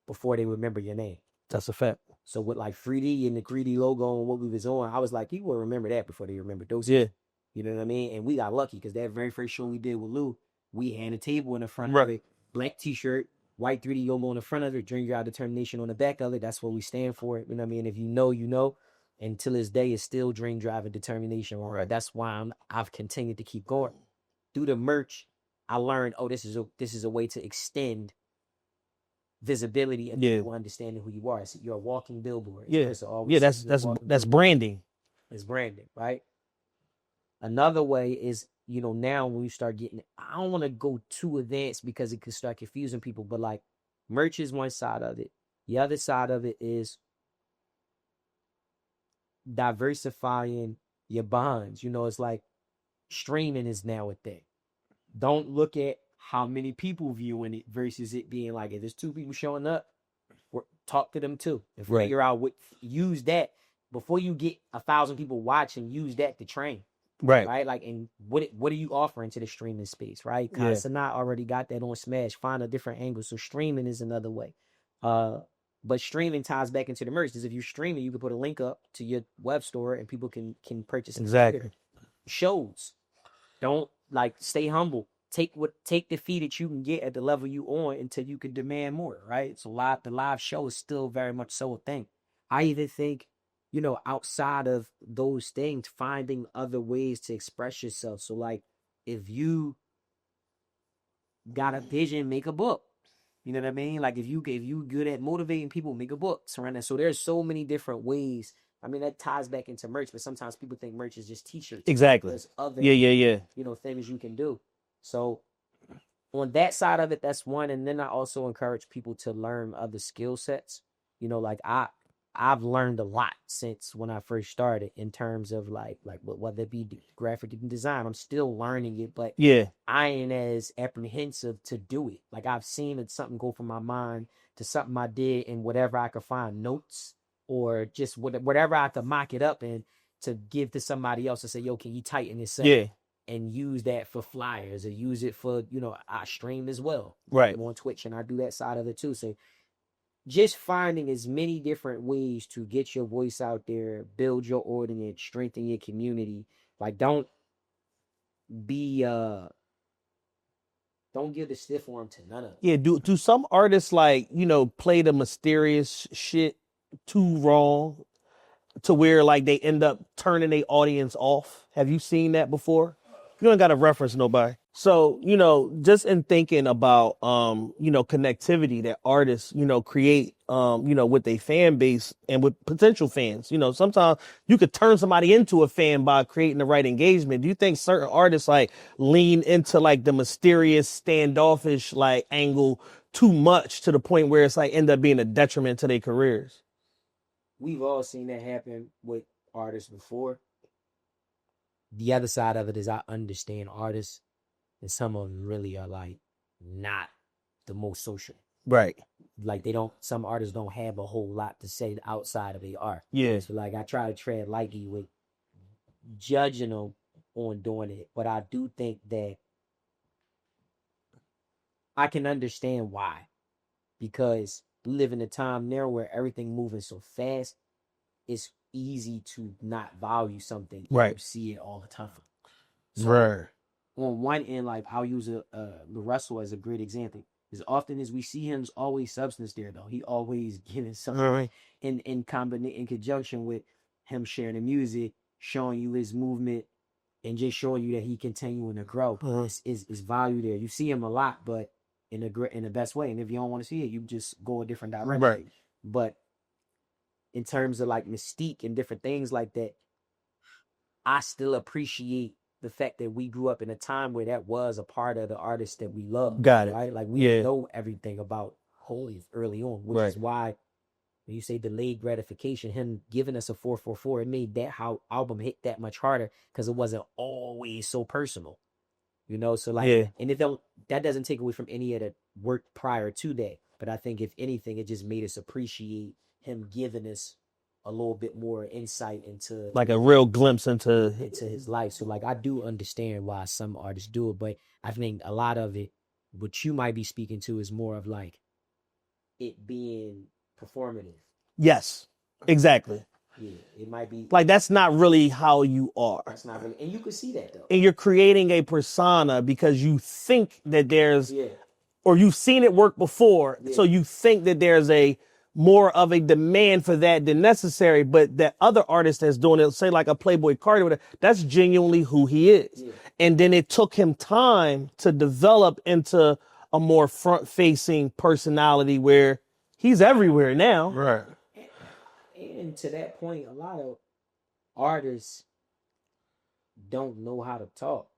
before they remember your name. That's a fact. So with like 3D and the 3D logo and what we was on, I was like, people will remember that before they remember those. Yeah. You know what I mean? And we got lucky because that very first show we did with Lou, we had a table in the front of it, black t-shirt, white 3D logo on the front of it, Dream Drive Determination on the back of it. That's what we stand for. You know what I mean? If you know, you know. And till this day, it's still Dream Drive and Determination. Right. That's why I've continued to keep going. Through the merch, I learned, this is a way to extend visibility and people understanding who you are. So you're a walking billboard. That's branding. It's branding, right? Another way is you know, now when we start getting, I don't want to go too advanced because it could start confusing people, but like merch is one side of it. The other side of it is diversifying your bonds. You know, it's like streaming is now a thing. Don't look at how many people viewing it versus it being like, if there's 2 people showing up, talk to them too and figure out what, use that before you get 1,000 people watching, use that to train. Right. Like, and what are you offering to the streaming space, right? Sanaa already got that on Smash. Find a different angle. So streaming is another way. But streaming ties back into the merch. Because if you're streaming, you can put a link up to your web store and people can purchase it. Exactly. Shows. Don't, like, stay humble. Take the fee that you can get at the level you on until you can demand more, right? So the live show is still very much so a thing. I even think, you know, outside of those things, finding other ways to express yourself. So like, if you got a vision, make a book. You know what I mean? Like if you good at motivating people, make a book. Surround that. So there's so many different ways. I mean, that ties back into merch, but sometimes people think merch is just t-shirts. Exactly. There's other, you know, things you can do. So on that side of it, that's one. And then I also encourage people to learn other skill sets. You know, like I've learned a lot since when I first started in terms of like whether it be graphic design, I'm still learning it, but I ain't as apprehensive to do it. Like I've seen it, something go from my mind to something I did, and whatever I could find notes or just whatever I could mock it up and to give to somebody else to say, yo, can you tighten this up? And use that for flyers or use it for, you know, I stream as well. Right. I'm on Twitch and I do that side of it too. So just finding as many different ways to get your voice out there, build your audience, strengthen your community. Like don't give the stiff arm to none of it. Yeah, do some artists like, you know, play the mysterious shit too wrong to where like they end up turning their audience off? Have you seen that before? You ain't got to reference nobody. So, you know, just in thinking about, you know, connectivity that artists, you know, create, you know, with their fan base and with potential fans. You know, sometimes you could turn somebody into a fan by creating the right engagement. Do you think certain artists like lean into like the mysterious standoffish like angle too much to the point where it's like end up being a detriment to their careers? We've all seen that happen with artists before. The other side of it is I understand artists, and some of them really are like not the most social. Right. Like some artists don't have a whole lot to say outside of their art. Yeah. So like I try to tread lightly with judging them on doing it. But I do think that I can understand why. Because we live in a time now where everything moving so fast, it's easy to not value something. Right. You see it all the time. So Right. on one end, like I'll use Russell as a great example. As often as we see him, there's always substance there, though. He always getting something Right. in conjunction with him sharing the music, showing you his movement, and just showing you that he continuing to grow. Is value there. You see him a lot, but in the best way. And if you don't want to see it, you just go a different direction. Right. But in terms of like mystique and different things like that, I still appreciate the fact that we grew up in a time where that was a part of the artist that we love. Got it. Right? Like we know everything about Holy early on, which is why when you say delayed gratification, him giving us a 444, it made that album hit that much harder because it wasn't always so personal. You know, so like, and that doesn't take away from any of the work prior to that. But I think if anything, it just made us appreciate him giving us a little bit more insight into like a real glimpse into his life. So like I do understand why some artists do it, but I think a lot of it, what you might be speaking to, is more of like it being performative. Yes, exactly. Yeah, it might be like that's not really how you are. That's not really, and you can see that though. And you're creating a persona because you think that there's, or you've seen it work before, so you think that there's a more of a demand for that than necessary. But that other artist that's doing it, say like a Playboy Cardi, that's genuinely who he is. And then it took him time to develop into a more front-facing personality where he's everywhere now. Right. And to that point, a lot of artists don't know how to talk.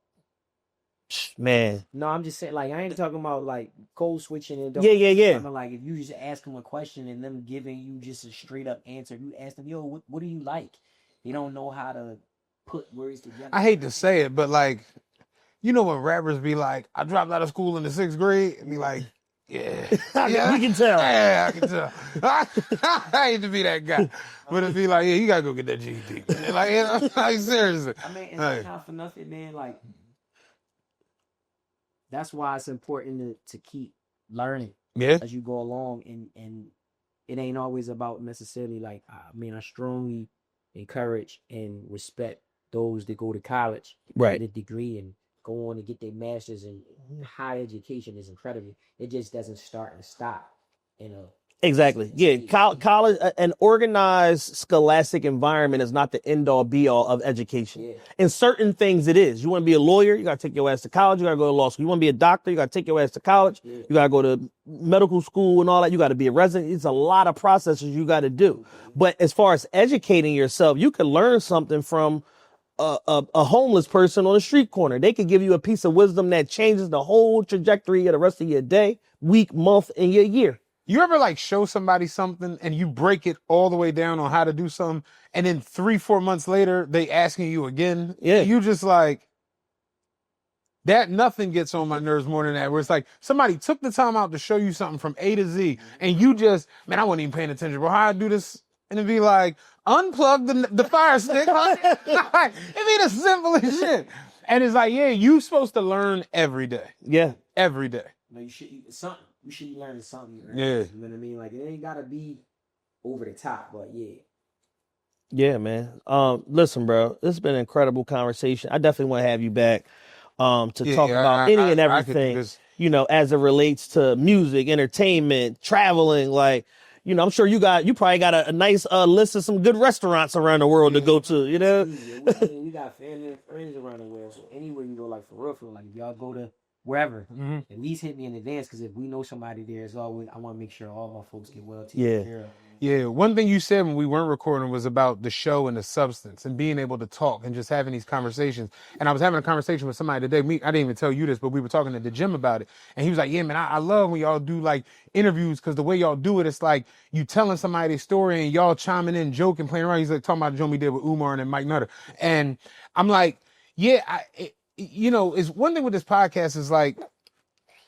Man. No, I'm just saying, like, I ain't talking about like code switching and Yeah. I mean, like, if you just ask them a question and them giving you just a straight up answer, you ask them, yo, what do you like? They don't know how to put words together. I hate to say it, but like, you know when rappers be like, I dropped out of school in the 6th grade, and be like, yeah. We can tell. Yeah, I can tell. I hate to be that guy. But it'd be like, yeah, you gotta go get that GED. Like, you know, like seriously. I mean, it's Hey. not for nothing, man. Like, that's why it's important to keep learning Yeah. as you go along, and it ain't always about necessarily like, I mean, I strongly encourage and respect those that go to college, Right. get a degree and go on and get their masters, and higher education is incredible. It just doesn't start and stop, you know. Exactly. Yeah. College, an organized scholastic environment is not the end all be all of education. Yeah. In certain things, it is. You want to be a lawyer, you got to take your ass to college. You got to go to law school. You want to be a doctor, you got to take your ass to college. Yeah. You got to go to medical school and all that. You got to be a resident. It's a lot of processes you got to do. But as far as educating yourself, you can learn something from a homeless person on a street corner. They could give you a piece of wisdom that changes the whole trajectory of the rest of your day, week, month, and your year. You ever like show somebody something and you break it all the way down on how to do something, and then 3-4 months later they asking you again? Yeah. You just like that. Nothing gets on my nerves more than that. Where it's like somebody took the time out to show you something from A to Z, and you just, man, I wasn't even paying attention, bro. How I do this? And it'd be like, unplug the fire stick. It'd be the simplest shit. And it's like, yeah, you supposed to learn every day. Yeah. Every day. No, you should something. You should be learning something. Right? Yeah. You know what I mean? Like, it ain't gotta be over the top, but yeah. Yeah, man. Listen, bro, this has been an incredible conversation. I definitely want to have you back to talk about any and I could do everything, this. you know, as it relates to music, entertainment, traveling. Like, you know, I'm sure you probably got a nice list of some good restaurants around the world to go to, you know? We got family and friends around the world, so anywhere you go, like, for real, like, if y'all go to wherever, at least hit me in advance, because if we know somebody there, it's always, I want to make sure all my folks get well taken care of. Yeah, one thing you said when we weren't recording was about the show and the substance and being able to talk and just having these conversations. And I was having a conversation with somebody today. I didn't even tell you this, but we were talking at the gym about it. And he was like, yeah, man, I love when y'all do like interviews, because the way y'all do it, it's like you telling somebody a story and y'all chiming in, joking, playing around. He's like talking about the joint we did with Umar and then Mike Nutter. And I'm like, yeah, you know, it's one thing with this podcast is like,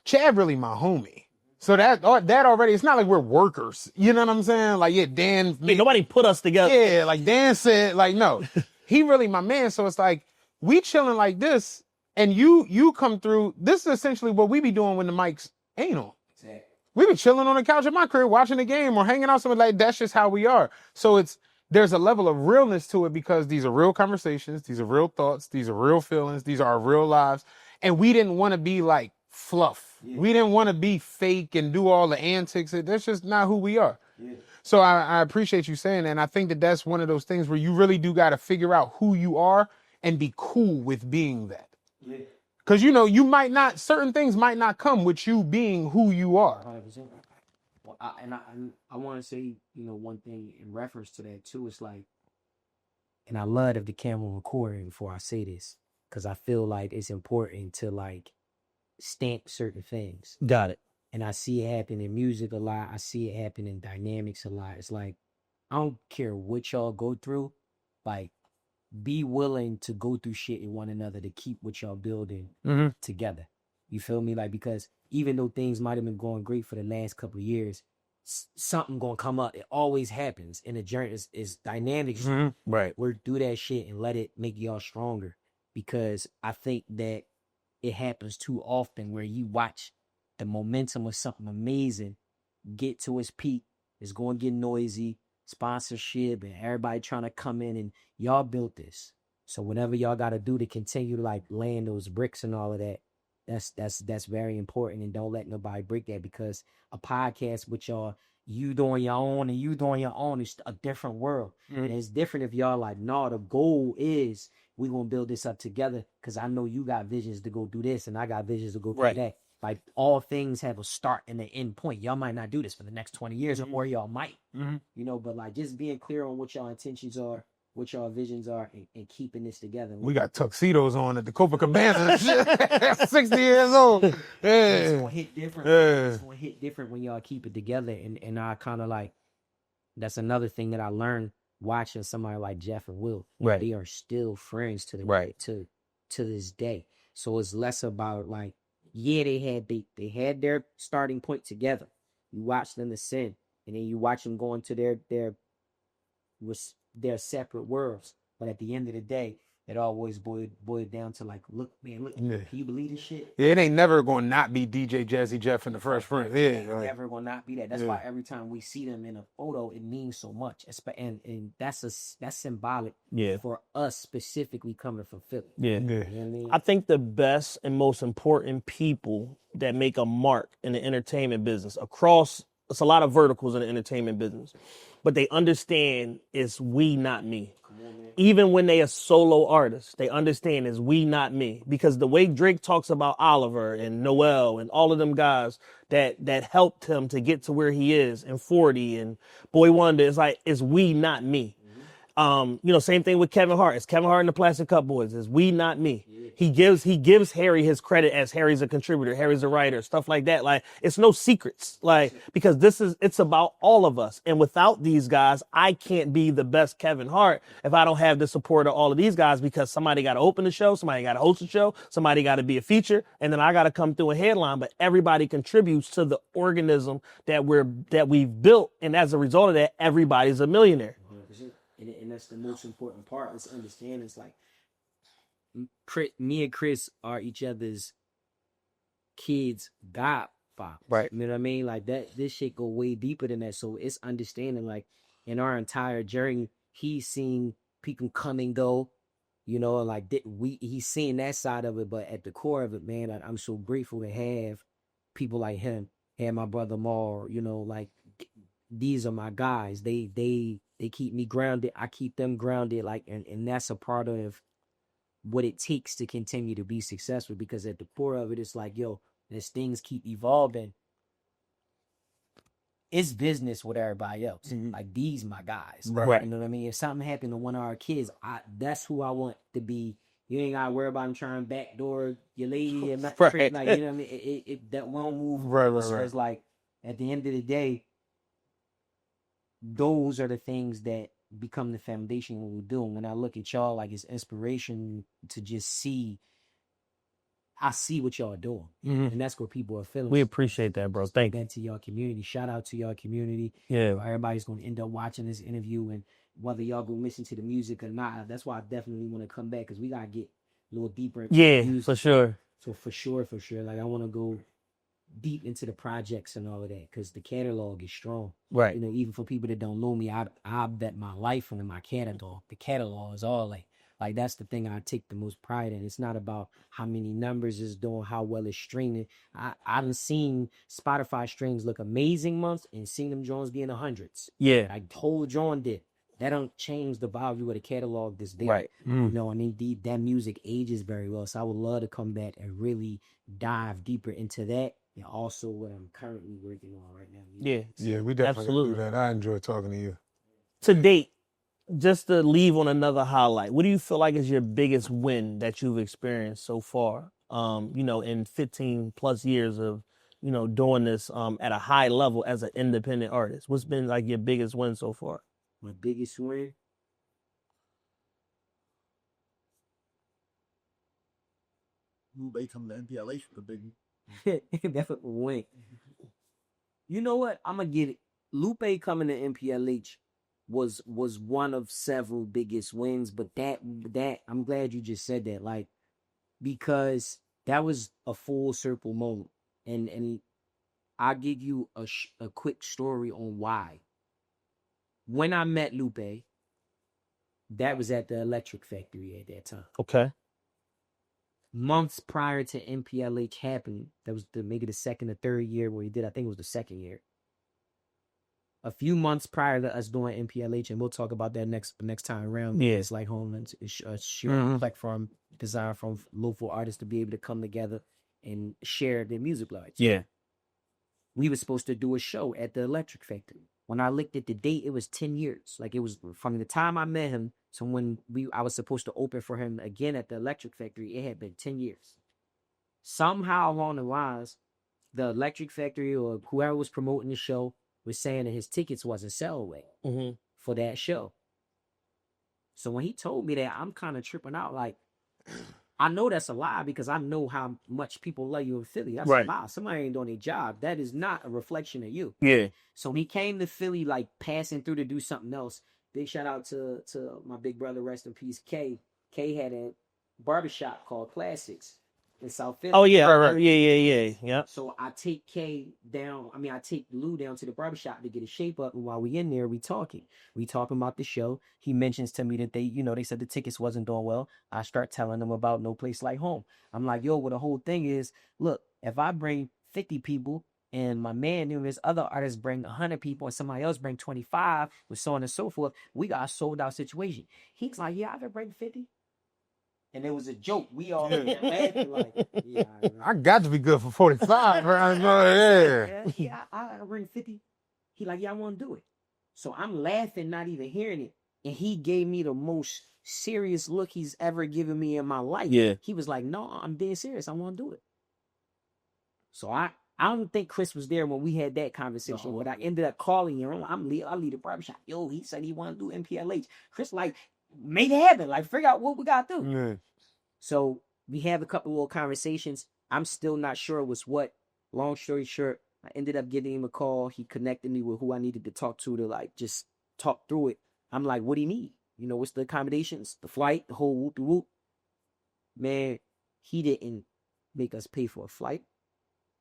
Chad really my homie. So that already, it's not like we're workers. You know what I'm saying? Like, yeah, Dan. Yeah, nobody put us together. Yeah, like Dan said, like, no, he really my man. So it's like, we chilling like this, and you come through. This is essentially what we be doing when the mics ain't on. Exactly. We be chilling on the couch at my crib, watching the game or hanging out something like that's just how we are. So there's a level of realness to it, because these are real conversations. These are real thoughts. These are real feelings. These are our real lives. And we didn't want to be like fluff. Yeah. We didn't want to be fake and do all the antics. That's just not who we are. Yeah. So I appreciate you saying that. And I think that that's one of those things where you really do got to figure out who you are and be cool with being that. Yeah. Because, you know, certain things might not come with you being who you are. 100%. Well, I want to say, you know, one thing in reference to that too. It's like, and I love if the camera recording before I say this, because I feel like it's important to like stamp certain things. Got it. And I see it happen in music a lot. I see it happen in dynamics a lot. It's like, I don't care what y'all go through. Like, be willing to go through shit in one another to keep what y'all building together. You feel me? Like, because even though things might have been going great for the last couple of years, something gonna come up. It always happens. And the journey is dynamic. Right. Work through that shit and let it make y'all stronger. Because I think that it happens too often where you watch the momentum of something amazing get to its peak. It's going to get noisy, sponsorship, and everybody trying to come in, and y'all built this. So whatever y'all got to do to continue to like land those bricks and all of that, that's very important. And don't let nobody break that, because a podcast with y'all, you doing your own and you doing your own, is a different world. And it's different if y'all like, no, the goal is we gonna build this up together, because I know you got visions to go do this and I got visions to go do that. Like, all things have a start and an end point. Y'all might not do this for the next 20 years or more, y'all might, you know, but like, just being clear on what y'all intentions are what y'all visions are and keeping this together. We got tuxedos on at the Copacabana and shit. 60 years old. It's Yeah. gonna hit different. Yeah. It's gonna hit different when y'all keep it together. And I kind of like, that's another thing that I learned watching somebody like Jeff and Will. Right. They are still friends to the Right. to this day. So it's less about like, yeah, they had their starting point together. You watch them ascend, and then you watch them go into their separate worlds. But at the end of the day, it always boiled down to like, look, man, look, Yeah. can you believe this shit? Yeah, it ain't never gonna not be DJ Jazzy Jeff and the Fresh Prince. Yeah, It's like, never gonna not be that. That's Yeah. why every time we see them in a photo, it means so much. And that's symbolic Yeah. for us specifically coming from Philly. Yeah. yeah. You know what I mean? I think the best and most important people that make a mark in the entertainment business across, it's a lot of verticals in the entertainment business, but they understand it's we, not me. Even when they are solo artists, they understand it's we, not me. Because the way Drake talks about Oliver and Noel and all of them guys that helped him to get to where he is, and 40 and Boy Wonder, it's like, it's we, not me. Same thing with Kevin Hart. It's Kevin Hart and the Plastic Cup Boys. It's we, not me. He gives Harry his credit as Harry's a contributor, Harry's a writer, stuff like that. Like, it's no secrets. Like, because it's about all of us. And without these guys, I can't be the best Kevin Hart if I don't have the support of all of these guys, because somebody got to open the show, somebody got to host the show, somebody got to be a feature, and then I got to come through a headline. But everybody contributes to the organism that we've built, and as a result of that, everybody's a millionaire. 100%. And that's the most important part. Is understanding. It's like, me and Chris are each other's kids' godfathers. Right. You know what I mean? Like that. This shit go way deeper than that. So it's understanding. Like, in our entire journey, he's seen people come and go. You know, like he's seen that side of it. But at the core of it, man, I'm so grateful to have people like him. Have my brother Maul. You know, like, these are my guys. They keep me grounded. I keep them grounded. Like, and that's a part of what it takes to continue to be successful. Because at the core of it, it's like, yo, as things keep evolving, it's business with everybody else. Mhm. Like, these my guys. Right. You know what I mean? If something happened to one of our kids, that's who I want to be. You ain't gotta worry about him trying to backdoor your lady and not Right. like, you know what I mean? It that won't move. Right. So it's like, at the end of the day, those are the things that become the foundation of what we're doing. When I look at y'all, like, it's inspiration to just see. I see what y'all are doing, and that's what people are feeling. We appreciate that, bro. Thank you. That to your community. Shout out to your community. Yeah. Everybody's going to end up watching this interview, and whether y'all go listen to the music or not, that's why I definitely want to come back, because we got to get a little deeper into the Yeah, music. for sure. So for sure, like, I want to go deep into the projects and all of that, because the catalog is strong. Right. You know, even for people that don't know me, I bet my life on my catalog. The catalog is all like that's the thing I take the most pride in. It's not about how many numbers it's doing, how well it's streaming. I've seen Spotify streams look amazing months and seen them Jones be in the hundreds. Yeah. Like whole John did. That don't change the value of the catalog that's there. Right. You know, and that music ages very well. So I would love to come back and really dive deeper into that. And also what I'm currently working on right now. Yeah. Yeah, we definitely Absolutely. do that. I enjoy talking to you. To date, just to leave on another highlight, what do you feel like is your biggest win that you've experienced so far? In 15 plus years of, doing this at a high level as an independent artist. What's been like your biggest win so far? My biggest win? Lupe coming to MPLH with a big That's a win. You know what? I'm gonna get it. Lupe coming to MPLH was one of several biggest wins, but that I'm glad you just said that, like, because that was a full circle moment, and I'll give you a quick story on why. When I met Lupe, that was at the Electric Factory at that time. Okay. Months prior to MPLH happening, that was maybe the second or third year where he did. I think it was the second year. A few months prior to us doing MPLH, and we'll talk about that next time around. Yeah. It's like home. It's a sheer platform designed from local artists to be able to come together and share their music lives. Yeah. We were supposed to do a show at the Electric Factory. When I looked at the date, it was 10 years. Like, it was from the time I met him So when I was supposed to open for him again at the Electric Factory, it had been 10 years. Somehow along the lines, the Electric Factory or whoever was promoting the show was saying that his tickets wasn't sell away for that show. So when he told me that, I'm kind of tripping out. Like, I know that's a lie because I know how much people love you in Philly. That's a lie. Somebody ain't doing their job. That is not a reflection of you. Yeah. So when he came to Philly, like passing through to do something else, big shout out to my big brother, rest in peace, K. K had a barbershop called Classics in South Philly. Oh, yeah. Right. Yeah. So I take I take Lou down to the barbershop to get his shape up. And while we in there, we talking about the show. He mentions to me that they said the tickets wasn't doing well. I start telling them about No Place Like Home. I'm like, yo, well, the whole thing is, look, if I bring 50 people and my man and his other artists bring 100 people and somebody else bring 25, with so on and so forth, we got a sold out situation. He's like, yeah, I can bring 50. And it was a joke. We all laughing like, yeah. I got to be good for 45. Yeah, I bring 50. He like, yeah, I want to do it. So I'm laughing, not even hearing it. And he gave me the most serious look he's ever given me in my life. Yeah. He was like, no, I'm being serious. I want to do it. So I don't think Chris was there when we had that conversation, but I ended up calling him. I lead the barbershop. Yo, he said he want to do MPLH. Chris like, make it happen. Like, figure out what we got to do. Yeah. So we have a couple little conversations. I'm still not sure it was what. Long story short, I ended up giving him a call. He connected me with who I needed to talk to like just talk through it. I'm like, what do you need? You know, what's the accommodations, the flight, the whole whoop-de-whoop? Man, he didn't make us pay for a flight.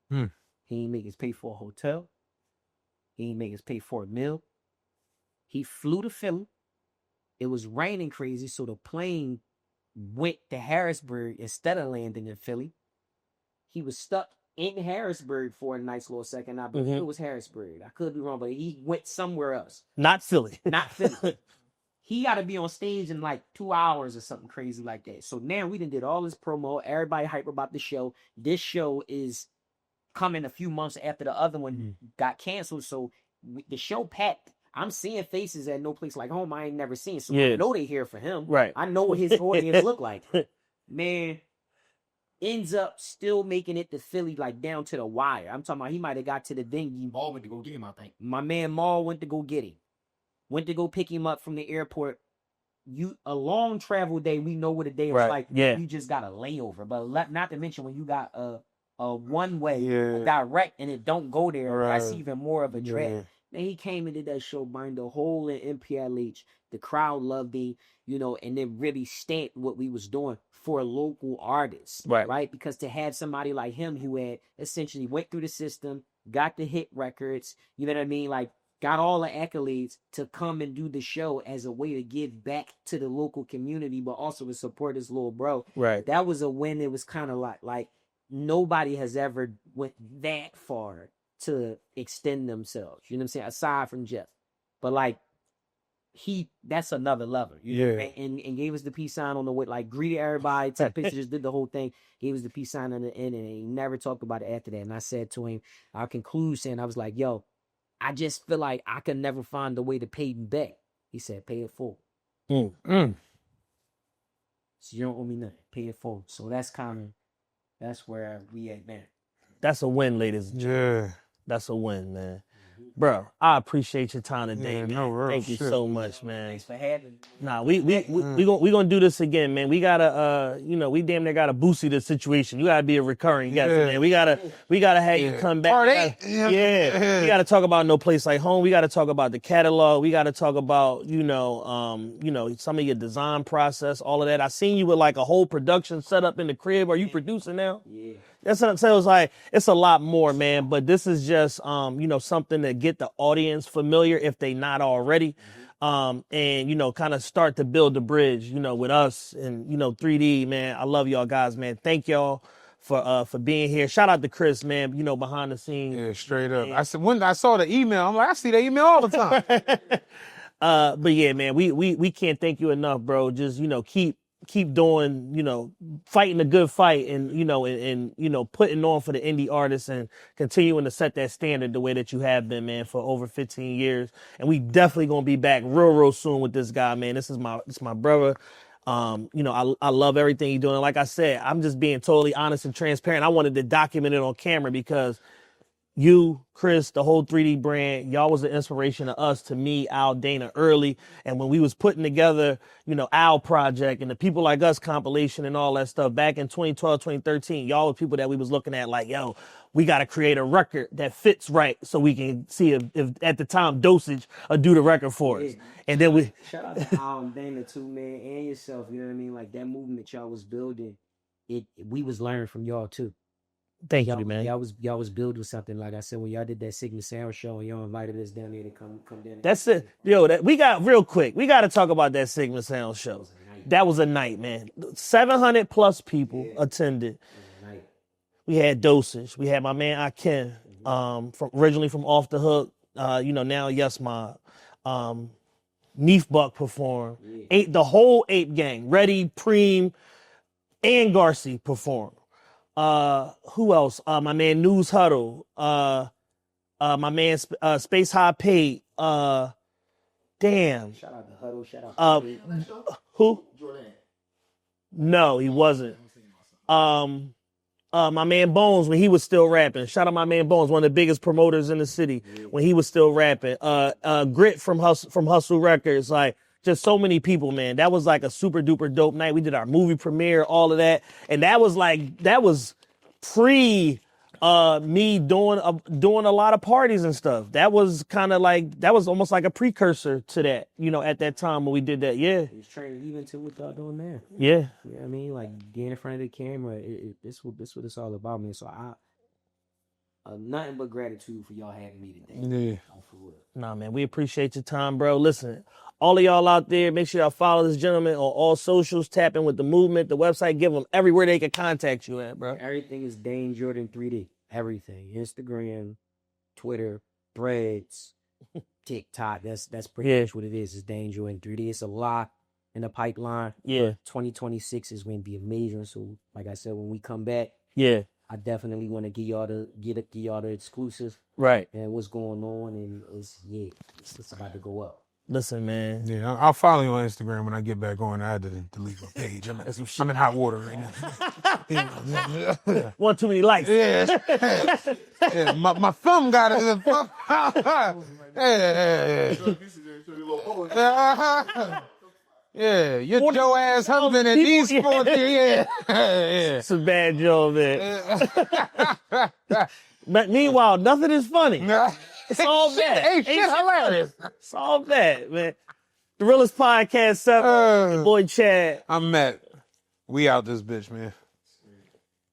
He didn't make us pay for a hotel. He didn't make us pay for a meal. He flew to Philly. It was raining crazy, so the plane went to Harrisburg instead of landing in Philly. He was stuck in Harrisburg for a nice little second. I believe it was Harrisburg. I could be wrong, but he went somewhere else. Not Philly. Not Philly. He got to be on stage in like 2 hours or something crazy like that. So now we done did all this promo. Everybody hype about the show. This show is coming a few months after the other one got canceled. So the show packed. I'm seeing faces at No Place Like Home I ain't never seen. So I know they here for him. Right. I know what his audience look like. Man, ends up still making it to Philly like down to the wire. I'm talking about he might have got to the dinghy. Maul went to go get him, I think. My man Maul went to go get him. Went to go pick him up from the airport. A long travel day, we know what a day was like. Yeah. You just got a layover. But not to mention when you got a one-way direct and it don't go there, that's even more of a drag. Then he came and did that show, burned the hole in MPLH. The crowd loved him, and it really stamped what we was doing for local artists, right? Because to have somebody like him who had essentially went through the system, got the hit records, you know what I mean? Like, got all the accolades to come and do the show as a way to give back to the local community, but also to support his little bro. Right. That was a win. It was kind of like nobody has ever went that far to extend themselves. You know what I'm saying? Aside from Jeff. But like that's another level. You know? And gave us the peace sign on the way, like greeted everybody, took pictures, did the whole thing, gave us the peace sign on the end, and he never talked about it after that. And I said to him, I'll conclude saying, I was like, yo, I just feel like I could never find a way to pay you back. He said, pay it full. So you don't owe me nothing. Pay it full. So that's where we at now. That's a win, ladies and gentlemen. Yeah. That's a win, man. Bro, I appreciate your time today, man. Thank you so much, man. Thanks for having me. Nah, we gonna do this again, man. We gotta we damn near gotta boost this situation. You gotta be a recurring guest, man. We gotta have you come back. Part 8. We gotta talk about No Place Like Home. We gotta talk about the catalog. We gotta talk about some of your design process, all of that. I seen you with like a whole production set up in the crib. Are you producing now? Yeah. That's what I'm saying. It's like, it's a lot more, man. But this is just, something to get the audience familiar if they not already. And, kind of start to build the bridge, with us and, 3D, man. I love y'all guys, man. Thank y'all for being here. Shout out to Chris, man, behind the scenes. Yeah, straight up. I said, when I saw the email, I'm like, I see the email all the time. But yeah, man, we can't thank you enough, bro. Just, keep keep doing, fighting a good fight and, putting on for the indie artists and continuing to set that standard the way that you have been, man, for over 15 years. And we definitely going to be back real soon with this guy, man. This is my brother. I love everything he's doing. And like I said, I'm just being totally honest and transparent. I wanted to document it on camera because you, Chris, the whole 3D brand, y'all was an inspiration to us, to me, Al, Dana, early. And when we was putting together, Al Project and the People Like Us compilation and all that stuff back in 2012, 2013, y'all were people that we was looking at like, yo, we got to create a record that fits right so we can see if at the time Dosage will do the record for us. And then we... Shout out to Al and Dana too, man, and yourself, you know what I mean? Like that movement y'all was building, we was learning from y'all too. Thank you, man. Y'all was building something. Like I said, when y'all did that Sigma Sound show and y'all invited us down there to come down. That's it. Yo, we got real quick. We got to talk about that Sigma Sound show. That was a night, man. 700 plus people attended. We had Dosage. We had my man Akin, originally from Off the Hook. Now Yes Mob. Neef Buck performed. The whole Ape Gang. Reddy, Preem, and Garci performed. Who else? My man News Huddle. My man Space High Pate. Damn. Shout out to Huddle. Shout out to who? Jordan. No, he wasn't. My man Bones when he was still rapping. Shout out my man Bones, one of the biggest promoters in the city when he was still rapping. Grit from Hustle Records, like just so many people, man. That was like a super duper dope night. We did our movie premiere, all of that, and that was pre me doing a lot of parties and stuff. That was kind of like, that was almost like a precursor to that, at that time when we did that. Yeah. It's training even to what y'all doing there. Yeah. You know what I mean? Like getting in front of the camera, this what it's all about, man. So nothing but gratitude for y'all having me today. Yeah. Nah, man, we appreciate your time, bro. Listen, all of y'all out there, make sure y'all follow this gentleman on all socials, tap in with the movement, the website, give them everywhere they can contact you at, bro. Everything is Dayne Jordan 3D. Everything. Instagram, Twitter, Threads, TikTok. That's pretty much what it is. It's Dayne Jordan 3D. It's a lot in the pipeline. Yeah. 2026 is going to be amazing. So, like I said, when we come back, I definitely want to give y'all the exclusive. Right. And what's going on, and it's about to go up. Listen, man. Yeah, I'll follow you on Instagram when I get back on. I had to delete my page. I'm in hot water right now. One too many likes. Yeah. Yeah. My thumb got it. Yeah, your Joe ass husband at these 40. Yeah. It's a bad joke, man. But meanwhile, nothing is funny. It's all bad. Ain't shit hilarious. It's all bad, man. The Realest Podcast 7. Your boy Chad. I'm Matt. We out this bitch, man.